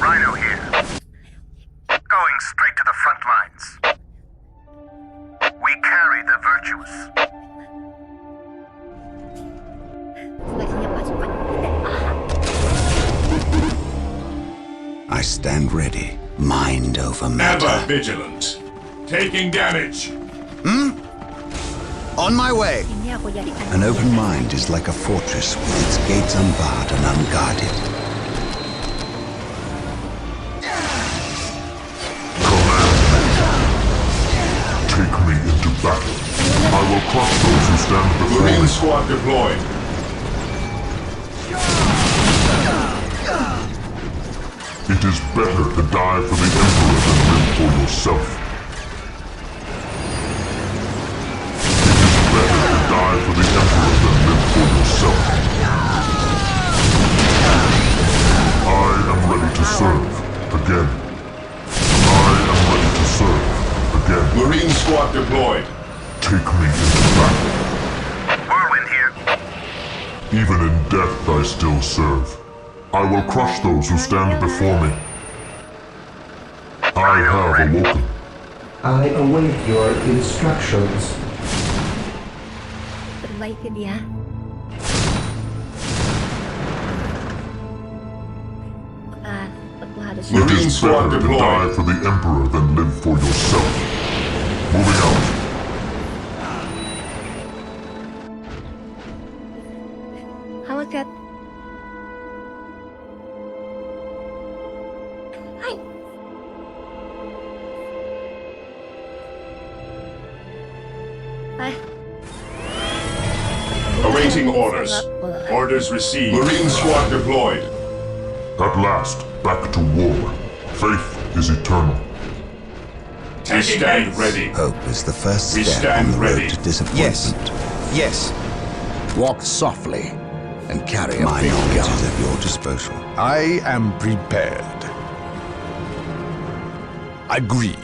S8: Rhino here. Going straight to the front lines. We carry the virtuous.
S4: I stand ready. Mind over matter.
S12: Ever vigilant. Taking damage.
S10: On my way.
S6: Ini aku jadikan
S4: An open mind is like a fortress with its gates unbarred and unguarded.
S11: Take me into battle. I will crush those who stand before me.
S12: Marine squad deployed.
S11: It is better to die for the Emperor than live for yourself. It is better to die for the Emperor than live for yourself. I am ready to serve again. I am ready to serve again.
S12: Marine squad deployed.
S11: Take me into battle.
S8: Whirlwind here.
S11: Even in death I still serve. I will crush those who stand before me. I have awoken.
S9: I await your instructions.
S6: Perbaiki dia. Aku harus
S11: It
S12: Marine
S11: is
S12: squad
S11: better to
S12: deployed.
S11: die for the Emperor than live for yourself. Moving out.
S6: Halo chat. Hai. Hai.
S12: Awaiting orders. Orders received. Marine squad deployed.
S11: At last, back to war. Faith is eternal.
S12: We stand ready.
S4: Hope is the first
S12: We
S4: step
S12: stand
S4: on the road
S12: ready.
S4: to disappointment.
S10: Yes.
S2: Walk softly and carry a
S4: My
S2: big
S4: knowledge is
S2: gun.
S4: at your disposal.
S3: I am prepared. Agreed.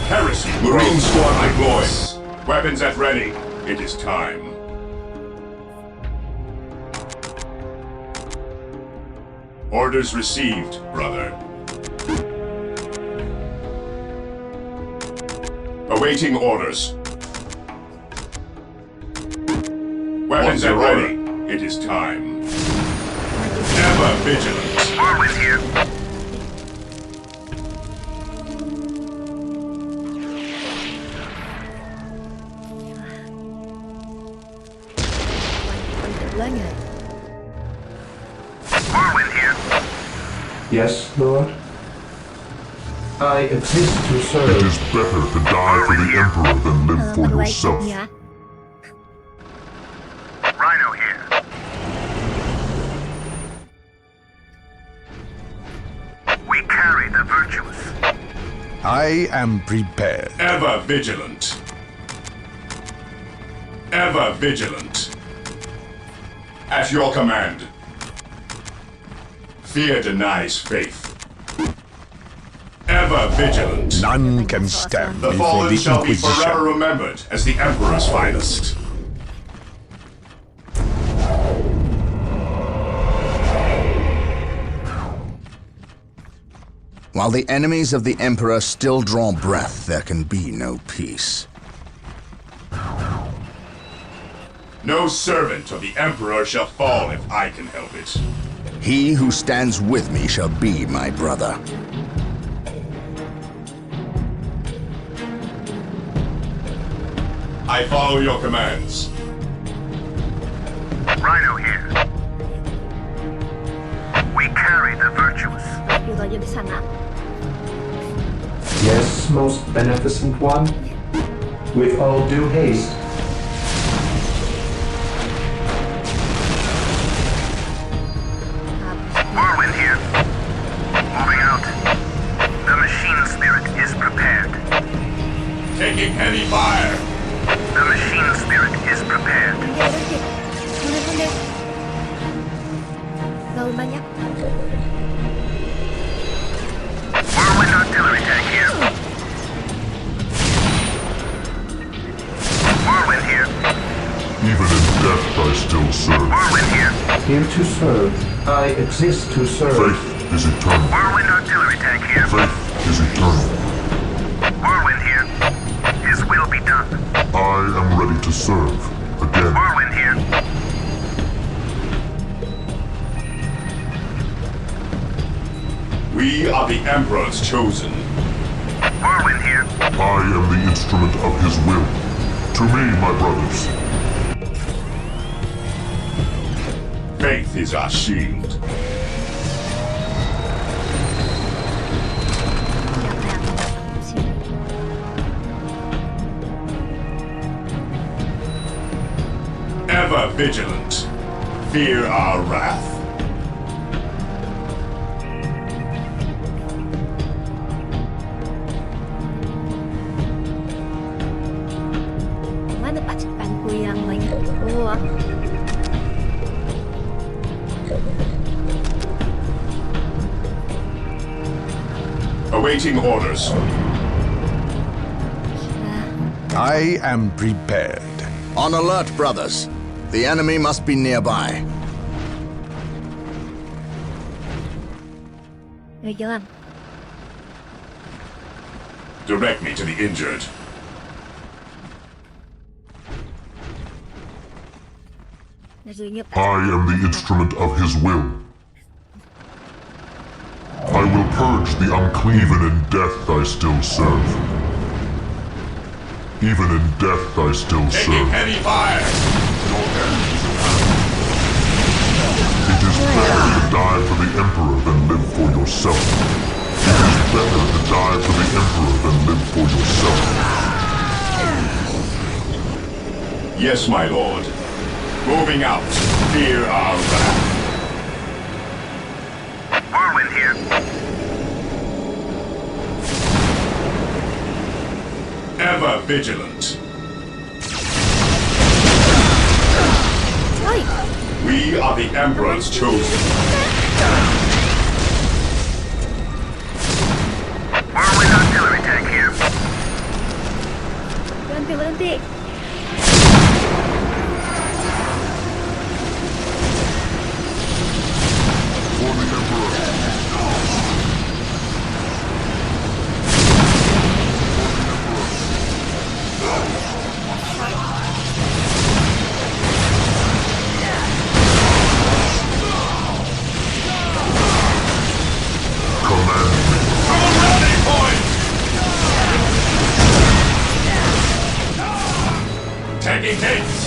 S12: Heresy. Marine squad deployed. Weapons at ready. It is time. Orders received, brother. Awaiting orders. Weapons at ready. It is time. Ever vigilant.
S8: Whirlwind here.
S6: Banyak.
S8: Whirlwind here.
S9: Yes, Lord? I exist to
S11: It
S9: serve.
S11: is better to die for the Emperor than live for yourself.
S6: Ya.
S8: Rhino here. We carry the virtuous.
S3: I am prepared.
S12: Ever vigilant. Ever vigilant. At your command. Fear denies faith. Ever vigilant.
S3: None can stand
S12: The
S3: before
S12: fallen
S3: the
S12: shall be
S3: Inquisition.
S12: forever remembered as the Emperor's finest.
S2: While the enemies of the Emperor still draw breath, there can be no peace.
S12: No servant of the Emperor shall fall if I can help it.
S2: He who stands with me shall be my brother.
S12: I follow your commands.
S8: Rhino here. We carry the virtuous.
S6: Itu aja di sana.
S9: Yes, most beneficent one. With all due haste.
S8: Whirlwind here. Moving out. The machine spirit is prepared.
S12: Taking heavy fire.
S8: The machine spirit is prepared.
S6: Mundur. Gaul banyak.
S8: Whirlwind artillery tank here. Whirlwind here.
S11: Even in death I still serve.
S8: Whirlwind here.
S9: Here to serve. I exist to serve.
S11: Faith is eternal.
S8: Whirlwind artillery tank here.
S11: Faith is eternal.
S8: Whirlwind here. His will be done.
S11: I am ready to serve again.
S8: Whirlwind here.
S12: We are the Emperor's chosen.
S8: Whirlwind here.
S11: I am the instrument of his will. To me, my brothers.
S12: Faith is our shield. Ever vigilant. Fear our wrath.
S6: Mana pacitanku yang banyak keluar.
S12: Awaiting orders.
S3: I am prepared.
S2: On alert, brothers. The enemy must be nearby.
S6: Người jalan.
S12: Direct me to the injured.
S11: I am the instrument of his will. I will purge the unclean. Even in death I still serve. Even in death I still
S12: Taking
S11: serve.
S12: heavy fire.
S11: It is better to die for the Emperor than live for yourself. It is better to die for the Emperor than live for yourself.
S12: Yes, my lord. Moving out. Fear our wrath.
S8: Whirlwind here.
S12: Ever vigilant.
S6: Oi.
S12: We are the Emperor's chosen.
S8: Whirlwind artillery tank here.
S6: Berhenti.
S11: For the Emperor. Command me.
S12: From a rally point! Taking hits.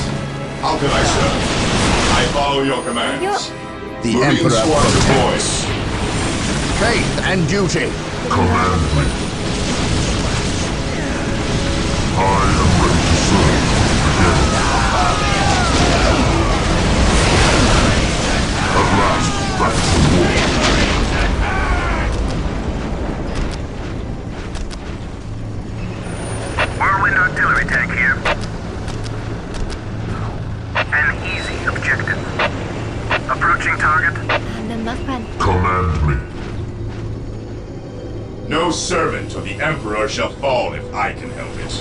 S12: How can I serve? I follow your commands.
S2: The
S12: Marine
S2: Emperor
S12: squad deployed.
S2: protects. Faith and duty.
S11: Command me. I am ready to serve again. At last, back to war.
S8: Whirlwind artillery tank here. An easy objective. Approaching target.
S6: Menembakkan.
S11: Command me.
S12: No servant of the Emperor shall fall if I can help it.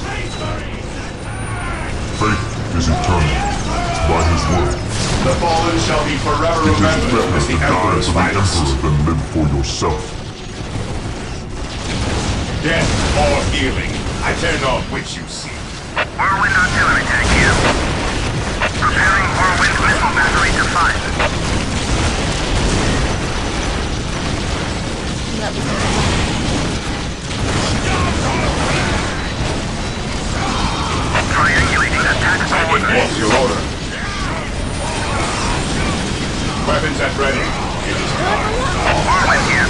S11: Faith is eternal. By his word.
S12: The fallen shall be forever
S11: It is
S12: remembered
S11: better
S12: as
S11: to
S12: the
S11: die
S12: Emperor's
S11: for the
S12: finest.
S11: Emperor than live for yourself.
S12: Death or healing, I care not which you seek.
S8: Whirlwind artillery tank here. Preparing Whirlwind missile battery to fire.
S6: Nggak bisa.
S8: Triangulating attack forward.
S12: What's your order? Weapons at ready. It is time.
S8: Whirlwind here.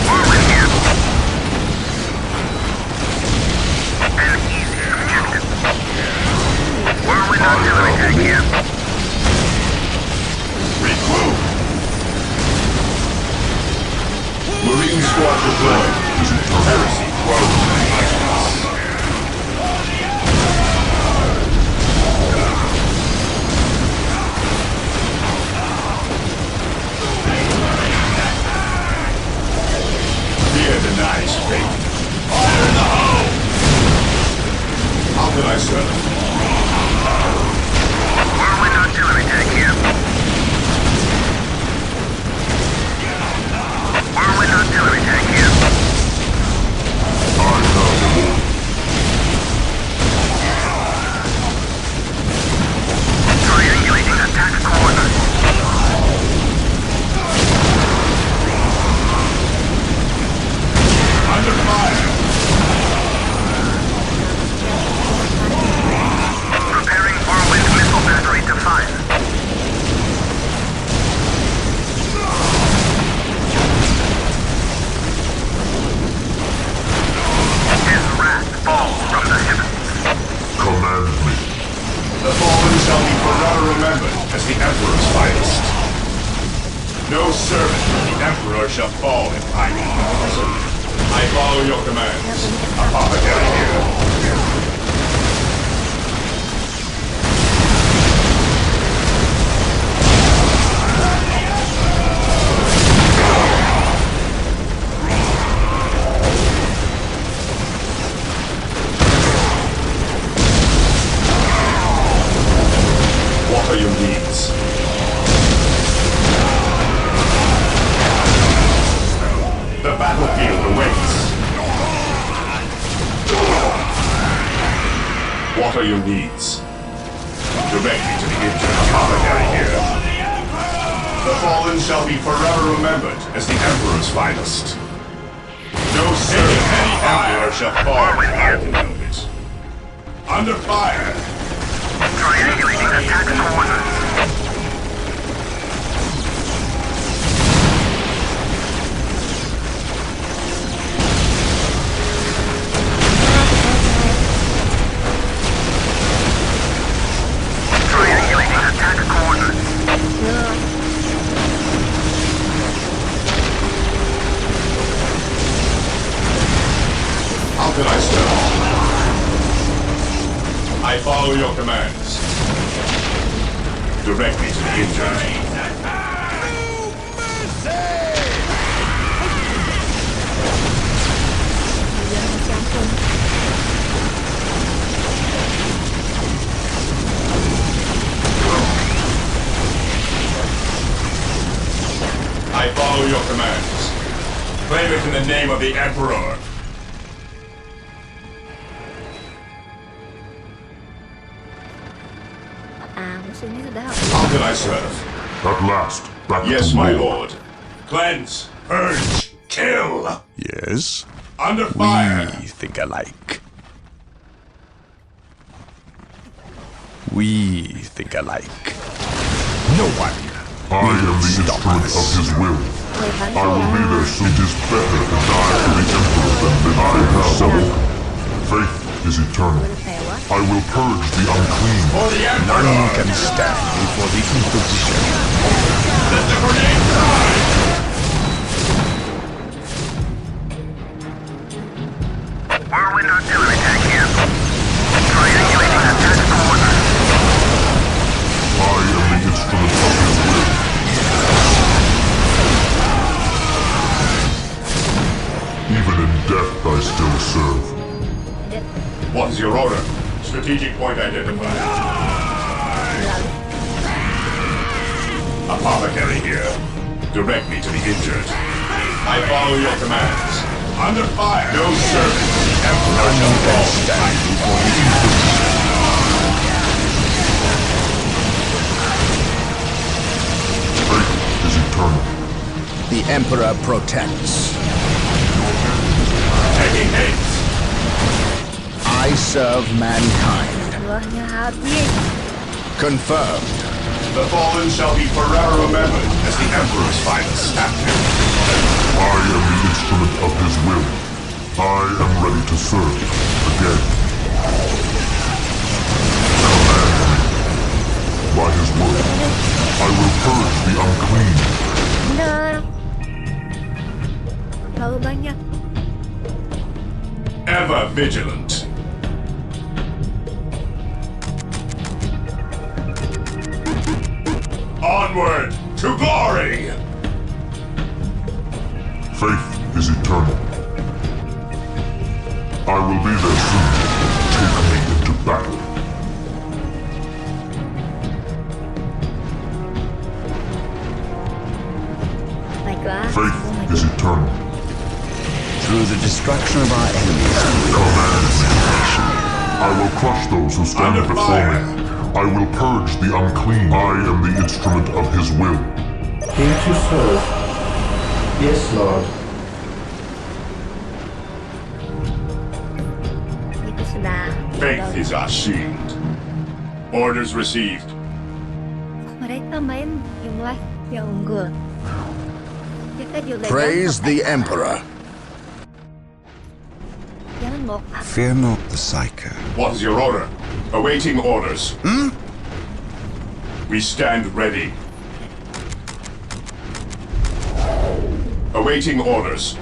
S8: Whirlwind here. An easy objective. Whirlwind artillery tank here.
S12: Regroup. Marine squad deployed. Heresy quote. Fear denies faith. Fire in the hole! How can I serve?
S8: Whirlwind artillery tank here. Whirlwind artillery tank here.
S12: Emperor's finest. No servant of the Emperor shall fall in my hands. I follow your commands. Apothecary here. What are your needs? The battlefield awaits. What are your needs? Direct me to the injured apothecary here. The fallen shall be forever remembered as the Emperor's finest. No servant of any Emperor shall fall if I can help it. Under fire!
S8: Triangulating attack coordinates. Triangulating attack coordinates.
S12: How can I stop? I follow your commands. Direct me to the injured. I follow your commands. Claim it in the name of the Emperor.
S6: Musuhnya sudah
S12: How can I serve?
S11: At last, back
S12: Yes,
S11: to
S12: my
S11: war.
S12: lord. Cleanse, purge, kill.
S3: Yes?
S12: Under fire.
S3: We think alike. We think alike. No one
S11: I am the
S3: stop
S11: instrument
S3: us.
S11: of his will. I will be there soon. It is better to die for the Emperor than live for yourself. Faith is eternal. I will purge the unclean.
S12: For the Emperor.
S3: None can stand before the Inquisition.
S12: Let the grenade fly.
S8: Whirlwind artillery tank here. Triangulating attack coordinates.
S11: I am the instrument of his will. Even in death I still serve.
S12: What is your order? Strategic point identified. Apothecary here. Direct me to the injured. I follow your commands. Under fire. No servant of the Emperor shall fall.
S3: Stand before the Inquisition.
S11: Faith is eternal.
S2: The Emperor protects.
S12: Taking haste.
S2: I serve mankind.
S6: buahnya habis.
S2: Confirmed.
S12: The fallen shall be forever remembered as the Emperor's finest.
S11: I am the instrument of his will. I am ready to serve again. Command me. By his word, I will purge the unclean.
S6: Benar. Terlalu banyak.
S12: Ever vigilant. Onward to glory!
S11: Faith is eternal. I will be there soon. Take me into battle.
S6: Baiklah.
S11: Faith is eternal.
S4: Through the destruction of our enemies, we
S11: Command me.
S4: salvation.
S11: I will crush those who stand
S12: Under
S11: before
S12: fire.
S11: me. I will purge the unclean. I am the instrument of his will.
S9: Here to serve. Yes, Lord.
S6: Itu sudah.
S12: Faith is our shield. Orders received.
S6: Mereka main jumlah yang unggul. Kita juga
S2: Praise the Emperor.
S6: Jangan mau
S4: Fear not the Psyker.
S12: What is your order? Awaiting orders. We stand ready. Awaiting orders.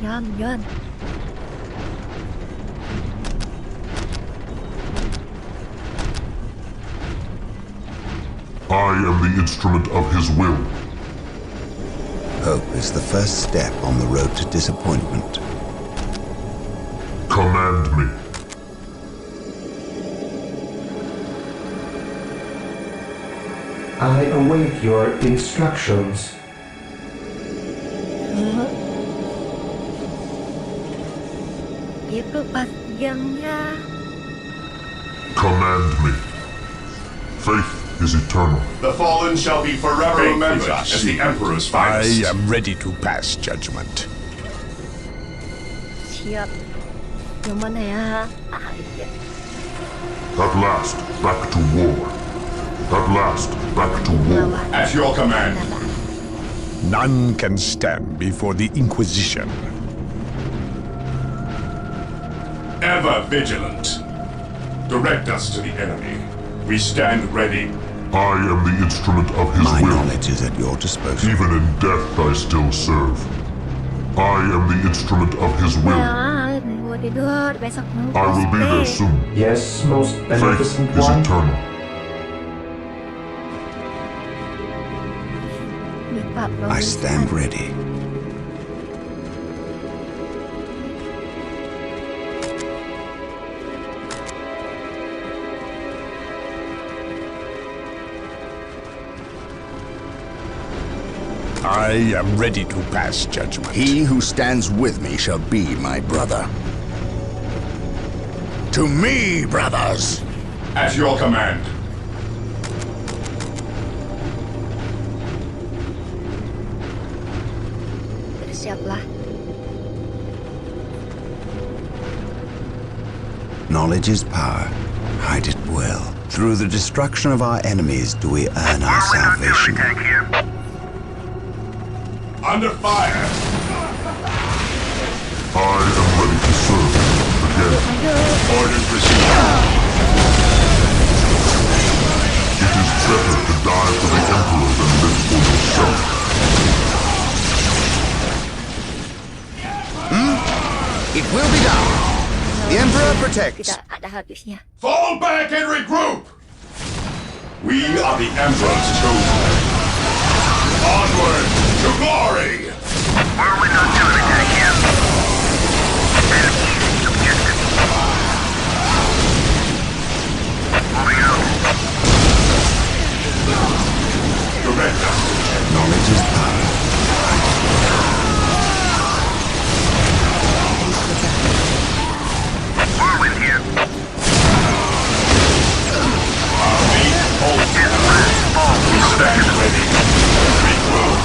S6: ย้อน
S11: I am the instrument of his will.
S4: Hope is the first step on the road to disappointment.
S11: Command me.
S9: I await your instructions.
S6: Itu panjangnya.
S11: Command me. Faith is eternal.
S12: The fallen shall be forever remembered as the Emperor's finest.
S3: I am ready to pass judgment.
S6: Siap. Yang mana ya? Iya.
S11: At last, back to war. At last, back to war.
S12: At your command.
S3: None can stand before the Inquisition.
S12: Ever vigilant. Direct us to the enemy. We stand ready.
S11: I am the instrument of his
S4: My
S11: will.
S4: knowledge is at your disposal.
S11: Even in death I still serve. I am the instrument of his will.
S6: Ya, gue tidur besok
S11: I will be there soon.
S9: Yes, most
S11: Faith
S9: beneficent
S11: is
S9: one.
S11: eternal.
S4: I stand ready.
S3: I am ready to pass judgment.
S2: He who stands with me shall be my brother. To me, brothers!
S12: At your command.
S6: Bersiaplah.
S4: Knowledge is power. Hide it well. Through the destruction of our enemies do we earn our salvation.
S12: Under fire.
S11: I am ready to serve. Again.
S12: Orders received.
S11: It is better to die for the Emperor than live for yourself.
S10: It will be done. The Emperor protects.
S6: Tidak ada habisnya.
S12: Fall back and regroup. We are the Emperor's chosen. Onward to glory.
S8: Whirlwind on counterattack here. An easy objective. Moving out.
S12: Direct us.
S4: Knowledge is power.
S8: Whirlwind here.
S12: Our feet hold.
S8: And the last fall
S12: We stand ready. Regroup.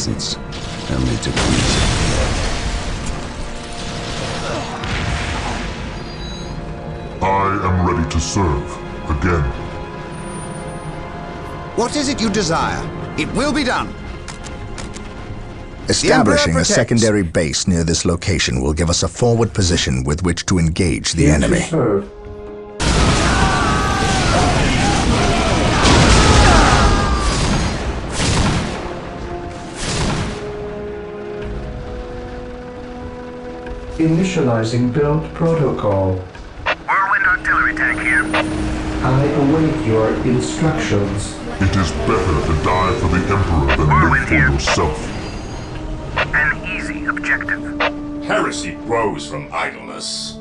S4: presence, only to please it.
S11: I am ready to serve again.
S10: What is it you desire? It will be done.
S2: Establishing a
S10: protects.
S2: secondary base near this location will give us a forward position with which to engage the
S9: Here
S2: enemy.
S9: to serve. Initializing build protocol.
S8: Whirlwind artillery tank here.
S9: I await your instructions.
S11: It is better to die for the Emperor than live for yourself.
S8: An easy objective.
S12: Heresy grows from idleness.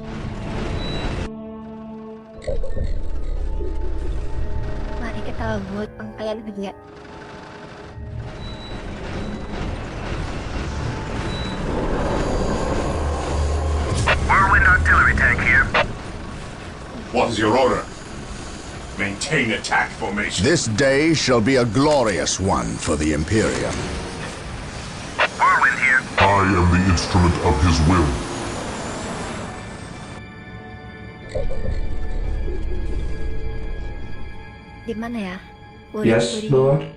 S6: Mari kita buat pangkalan dia.
S8: Whirlwind artillery tank here.
S12: What is your order? Maintain attack formation.
S2: This day shall be a glorious one for the Imperium.
S8: Whirlwind here.
S11: I am the instrument of his will.
S6: Di mana ya?
S9: Yes, Lord.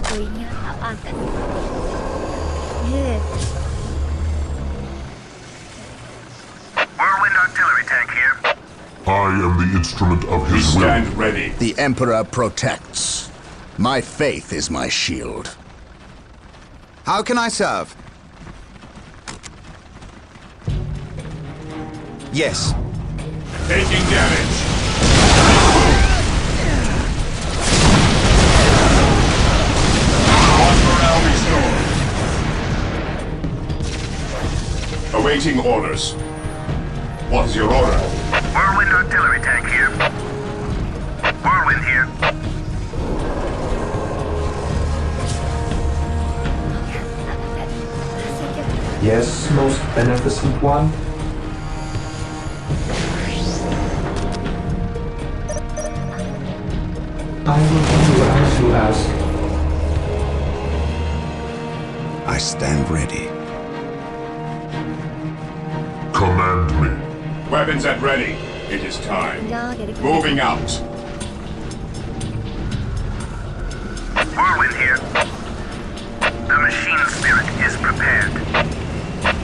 S6: Poinnya apaan kan? Yeah.
S8: Whirlwind artillery tank here.
S11: I am the instrument of
S12: We
S11: his will.
S12: stand ready.
S2: The Emperor protects. My faith is my shield.
S10: How can I serve? Yes.
S12: Taking damage. On morale restored. Awaiting orders. What is your order?
S8: Whirlwind artillery tank here. Whirlwind here.
S9: Yes, most beneficent one. I will do as you ask.
S4: I stand ready.
S11: Command me.
S12: Weapons at ready. It is time. Moving out.
S8: Whirlwind here. The machine spirit is prepared.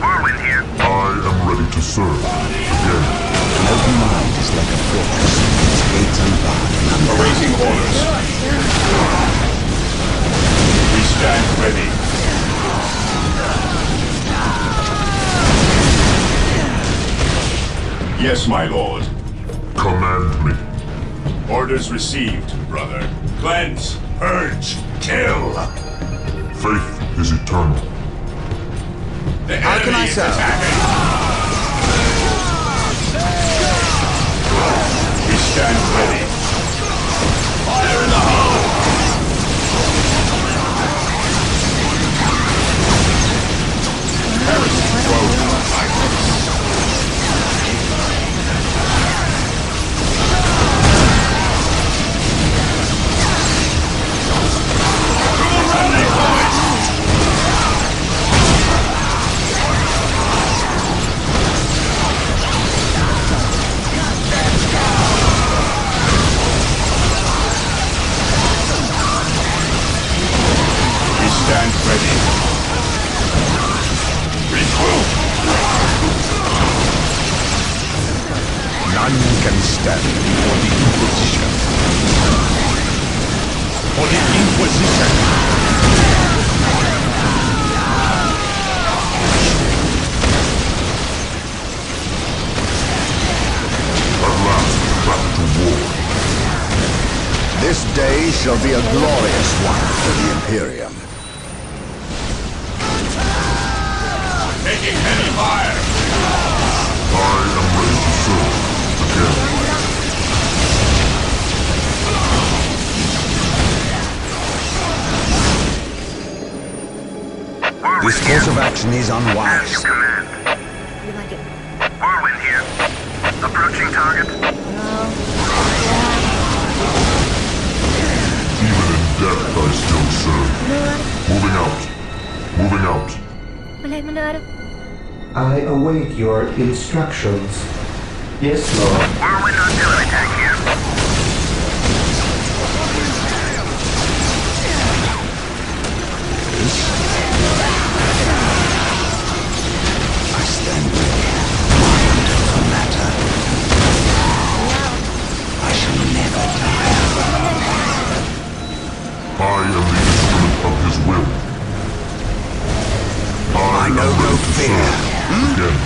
S8: Whirlwind here.
S11: I am ready to serve again.
S4: An open mind is like a fortress. Its gates unbarred and unguarded.
S12: Awaiting orders. We stand ready. Yes, my lord.
S11: Command me.
S12: Orders received, brother. Cleanse, purge, kill.
S11: Faith is eternal.
S12: The
S10: How can I
S12: enemy is
S10: serve?
S12: attacking. We stand ready. Fire in the hole! Heresy grows from idleness. Stand ready. Regroup.
S3: None can stand before the Inquisition. For the Inquisition!
S11: At last, back to war.
S2: This day shall be a glorious one for the Imperium.
S12: Taking heavy fire.
S11: I am ready to serve again.
S10: This course of action is
S8: As you
S10: unwise.
S8: command. Whirlwind here. Approaching target.
S11: Even in death, I still serve. Moving out. Moving out.
S6: Mundur.
S9: I await your instructions. Yes, Lord.
S8: Whirlwind artillery tank here.
S4: I stand with you. Mind doesn't matter. I shall never die.
S11: I am the instrument of his will. I know no fear. Again.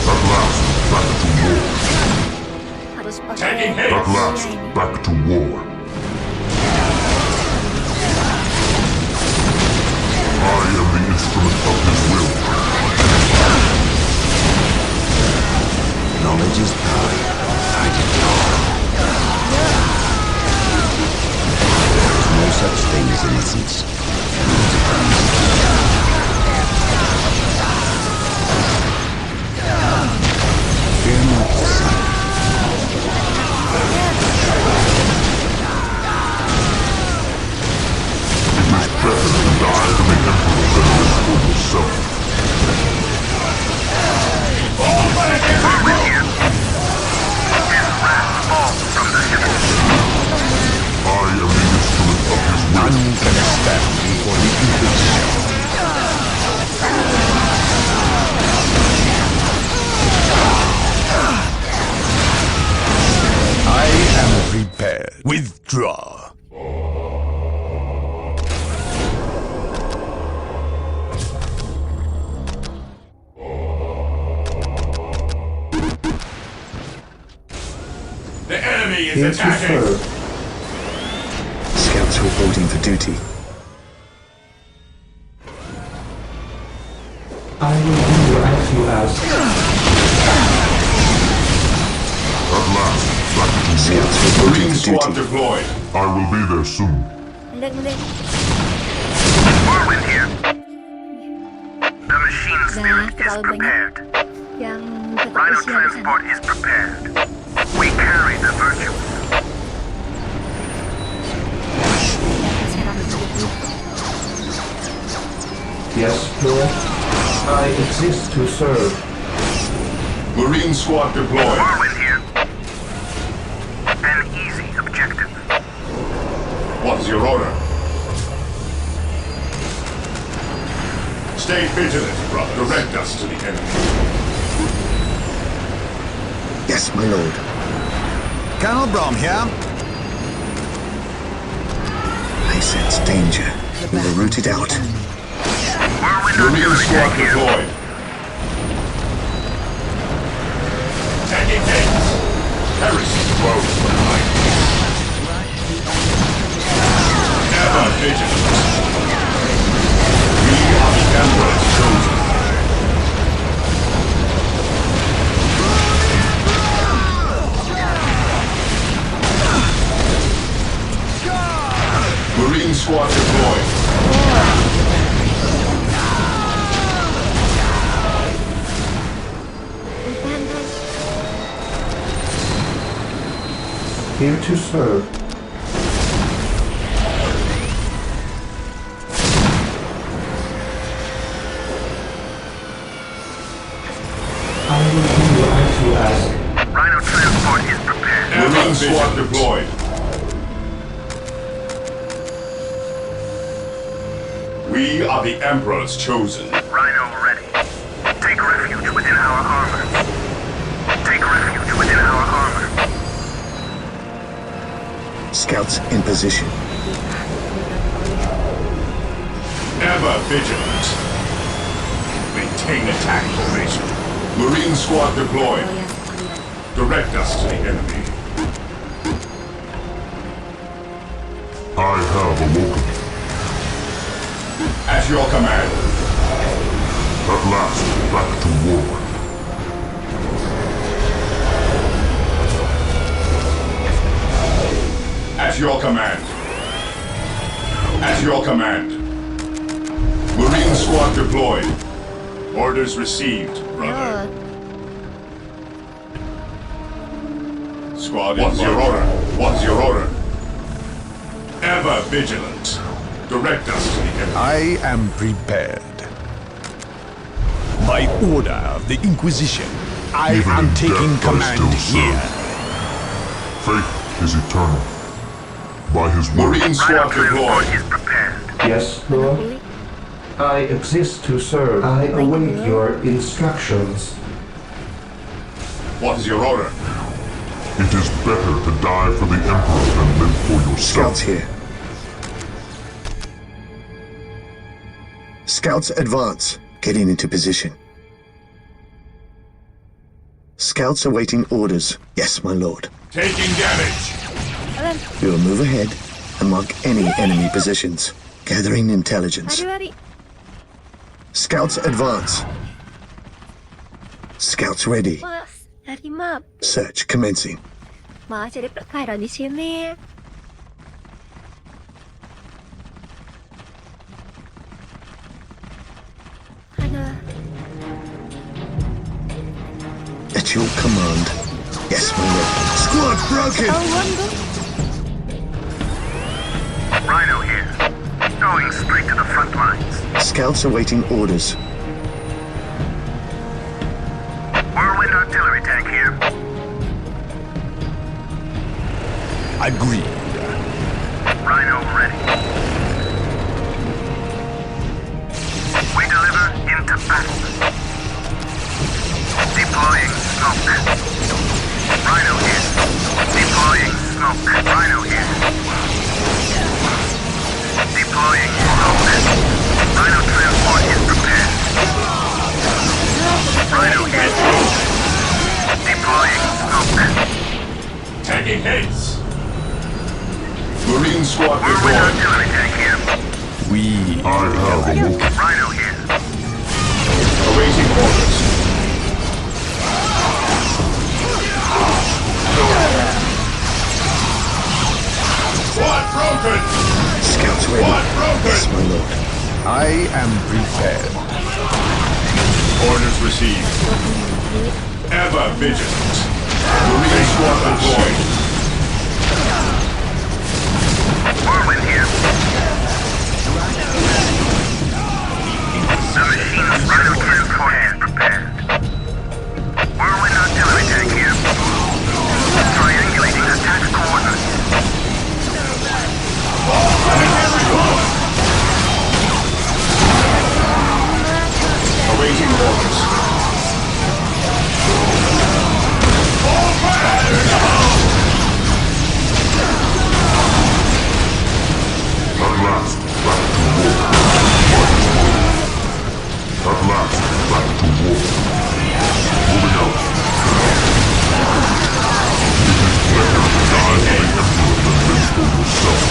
S11: At last, back to war.
S6: Harus pakai.
S12: Taking hits.
S11: At last, back to war. I am the instrument of his will.
S4: Knowledge is power. I did not. There is no such thing as innocence. Fear not the sun.
S11: It is better to die for the Emperor than live for yourself. I am the instrument of his will.
S3: None can stand before the eagle's shell. I am prepared. Withdraw.
S12: The enemy is
S9: Here to
S12: attacking.
S9: serve.
S7: Scouts reporting for duty.
S9: I will do as you ask.
S11: At last, back to war.
S7: Scouts reporting
S12: Marine
S7: for
S12: squad
S7: duty.
S12: deployed.
S11: I will be there soon.
S6: Mundur.
S8: Whirlwind here. The machine spirit is
S6: terlalu banyak.
S8: prepared.
S6: Yang
S8: Rhino
S6: tetap usia di sana.
S8: transport is prepared. We carry the virtues.
S9: Yes, Lord. I exist to serve.
S12: Marine squad deployed.
S8: Whirlwind here. An easy objective.
S12: What is your order? Stay vigilant, brother. Direct us to the enemy.
S7: Yes, my lord.
S10: Colonel Brom here.
S7: I sense danger. We will root it out.
S8: Whirlwind
S12: Marine
S8: artillery
S12: squad
S8: tank here.
S12: deployed. Taking hits. Heresy grows behind. Ever vigilant. We are the Emperor's chosen. Marine squad deployed.
S9: Here to serve. I will do as you ask.
S8: Rhino transport is prepared.
S12: Marine squad deployed. We are the Emperor's chosen.
S8: Rhino ready. Take refuge within our armor. Take refuge within our armor.
S7: Scouts in position.
S12: Ever vigilant. Maintain attack formation. Marine squad deployed. Direct us to the enemy.
S11: I have awoken.
S12: At your command.
S11: At last, back to war.
S12: At your command. At your command. Marine squad deployed. Orders received, brother. Squad, what's your order? What's your order? Ever vigilant. Direct us to the enemy.
S3: I am prepared. By order of the Inquisition, I
S11: Even
S3: am
S11: in
S3: taking
S11: death, I
S3: command
S11: still
S3: here.
S11: Faith is eternal. By his word.
S12: Marine squad deployed.
S8: is prepared.
S9: Yes, Lord. I exist to serve. I await your instructions.
S12: What's your order?
S11: It is better to die for the Emperor than live for yourself.
S7: Scouts here. Scouts advance. Getting into position. Scouts awaiting orders. Yes, my lord.
S12: Taking damage.
S7: We will move ahead and mark any enemy positions. Gathering intelligence. Scouts advance. Scouts ready.
S6: Mas, dari map.
S7: Search commencing.
S6: Mas, ada perkara di sini. Ada.
S7: At your command. Yes, my lord. Squad broken!
S8: Rhino here. Going straight to the front lines.
S7: Scouts awaiting orders.
S8: Whirlwind artillery tank here.
S3: Agreed.
S8: Rhino ready. We deliver into battle. Deploying smoke. Rhino here. Deploying smoke. Rhino here. Deploying smoke. Rhino transport is prepared. Rhino here. Deploying smoke.
S12: Taking hits. Marine squad
S8: Whirlwind
S12: deployed.
S8: artillery tank here.
S3: We
S11: I have awoken.
S8: Rhino here.
S12: Awaiting orders. Squad broken.
S7: Scouts ready.
S12: Squad broken.
S7: Yes, my lord.
S3: I am prepared.
S12: Orders received. Ever vigilant. Marine squad deployed.
S8: Whirlwind here. The machine's Rhino transport is prepared. Whirlwind artillery tank here. Triangulating attack coordinates.
S12: Awaiting orders.
S11: At last, back to war. At last, back to war. Moving out. It is better to die for the Emperor than live for yourself.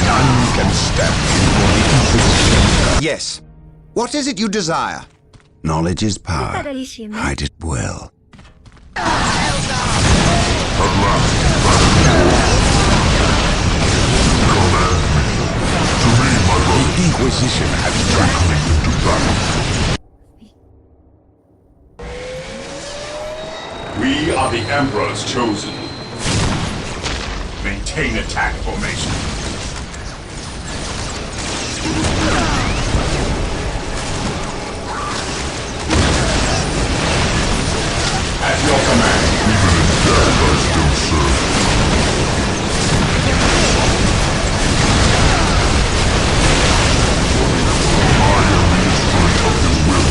S3: None can stand before the Inquisition.
S10: Yes. What is it you desire? Knowledge is power.
S6: Ada di sini.
S10: Hide it well.
S11: At last, back to war. Command me. To me, my
S3: The
S11: brothers,
S3: Inquisition has tracked me.
S11: into battle.
S12: We are the Emperor's chosen. Maintain attack formation. At your command.
S11: Even in death, I still serve. I am the instrument of his will.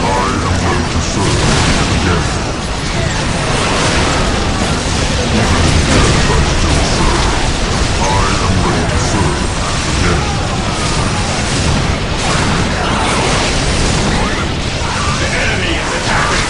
S11: I am ready to serve again. Even in death, I still serve. I am ready to serve again.
S12: The enemy is attacking.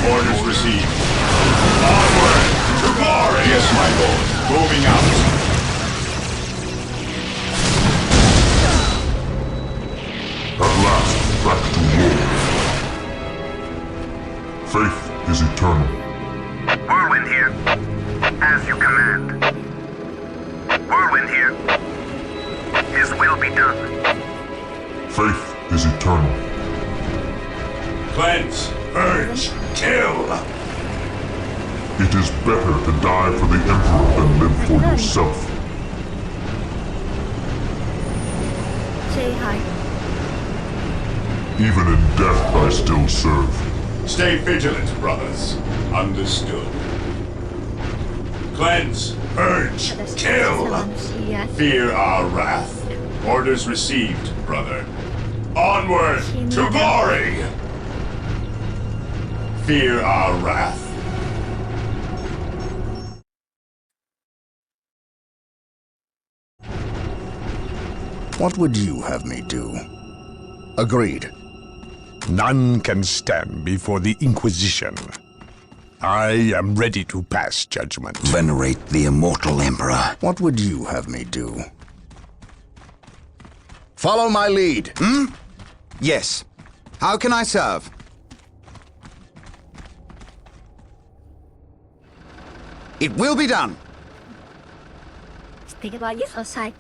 S12: Orders received. Onward to glory! Yes, my lord. Moving out.
S11: At last, back to war. Faith is eternal.
S8: Whirlwind here. As you command. Whirlwind here. His will be done.
S11: Faith is eternal.
S12: Cleanse, purge, kill!
S11: It is better to die for the Emperor than live for yourself.
S6: Say hi.
S11: Even in death I still serve.
S12: Stay vigilant, brothers. Understood. Cleanse, purge, kill! Fear our wrath. Orders received, brother. Onward to glory! Fear our wrath.
S2: What would you have me do? Agreed.
S3: None can stand before the Inquisition. I am ready to pass judgment.
S4: Venerate the immortal Emperor.
S2: What would you have me do? Follow my lead.
S10: Yes. How can I serve? It will be done.
S6: Sedikit lagi selesai.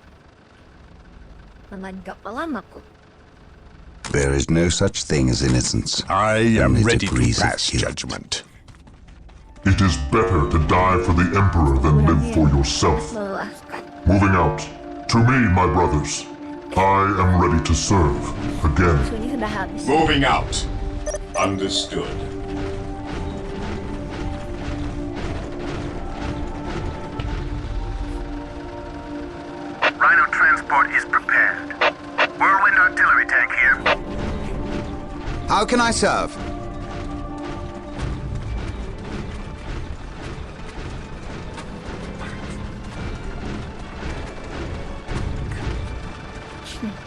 S6: Menanggap lamaku.
S4: There is no such thing as innocence.
S3: I am
S4: Only
S3: ready to
S4: degrees of
S3: pass
S4: guilt.
S3: judgment.
S11: It is better to die for the Emperor than live for yourself.
S6: Melelahkan.
S11: Moving out. To me, my brothers. I am ready to serve. Again.
S6: Ini sudah habis.
S12: Moving out. Understood.
S8: Rhino transport is prepared. Whirlwind artillery tank here.
S10: How can I serve?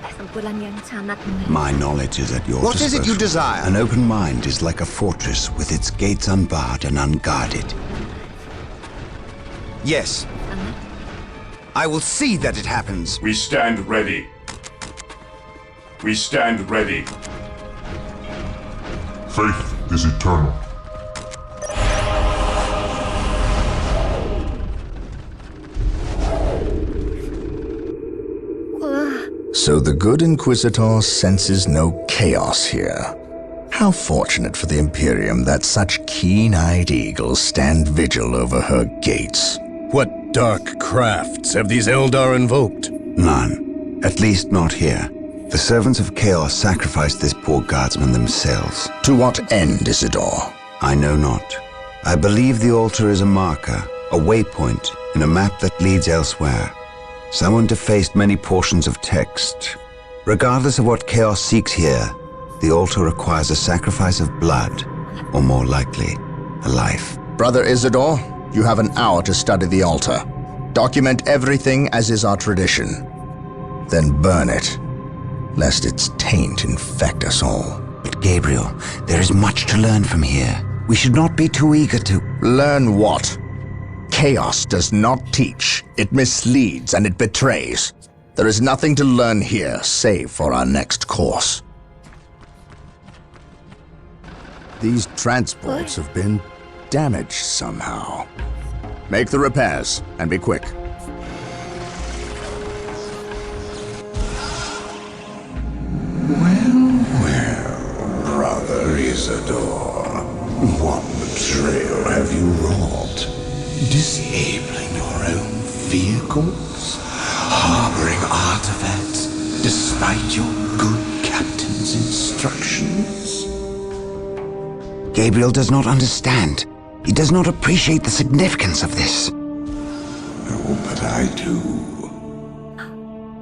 S6: Pertempuran yang sangat
S4: My knowledge is at your
S10: What
S4: disposal.
S10: is it you desire?
S4: An open mind is like a fortress with its gates unbarred and unguarded.
S10: Yes. I will see that it happens.
S12: We stand ready. We stand ready.
S11: Faith is eternal.
S2: So the good Inquisitor senses no chaos here. How fortunate for the Imperium that such keen-eyed eagles stand vigil over her gates.
S5: What dark crafts have these Eldar invoked?
S4: None. At least not here. The servants of Chaos sacrificed this poor guardsman themselves.
S2: To what end, Isidore?
S4: I know not. I believe the altar is a marker, a waypoint in a map that leads elsewhere. Someone defaced many portions of text. Regardless of what Chaos seeks here, the altar requires a sacrifice of blood, or more likely, a life.
S2: Brother Isidore, you have an hour to study the altar. Document everything as is our tradition. Then burn it, lest its taint infect us all.
S4: But Gabriel, there is much to learn from here. We should not be too eager to...
S2: Learn what? Chaos does not teach. It misleads and it betrays. There is nothing to learn here, save for our next course. These transports have been damaged somehow. Make the repairs, and be quick.
S13: Well, Brother Isidore, what betrayal have you wrought? Disabling your own vehicles? Harboring artifacts despite your good captain's instructions?
S4: Gabriel does not understand. He does not appreciate the significance of this.
S13: Oh, but I do.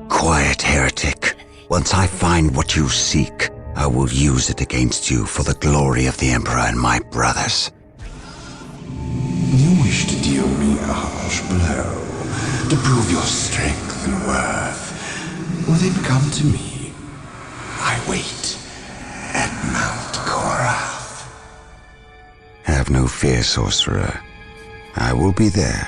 S4: Quiet, heretic. Once I find what you seek, I will use it against you for the glory of the Emperor and my brothers.
S13: You wish to deal me a harsh blow, to prove your strength and worth. Well, then come to me. I wait at Mount Korath.
S4: no fear, sorcerer. I will be there.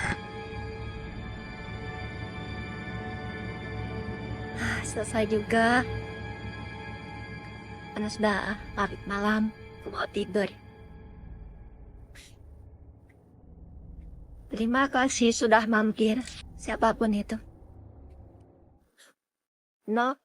S6: Selesai juga. Panas dah, larut malam. Aku mau tidur. Terima kasih sudah mampir, siapapun itu. No,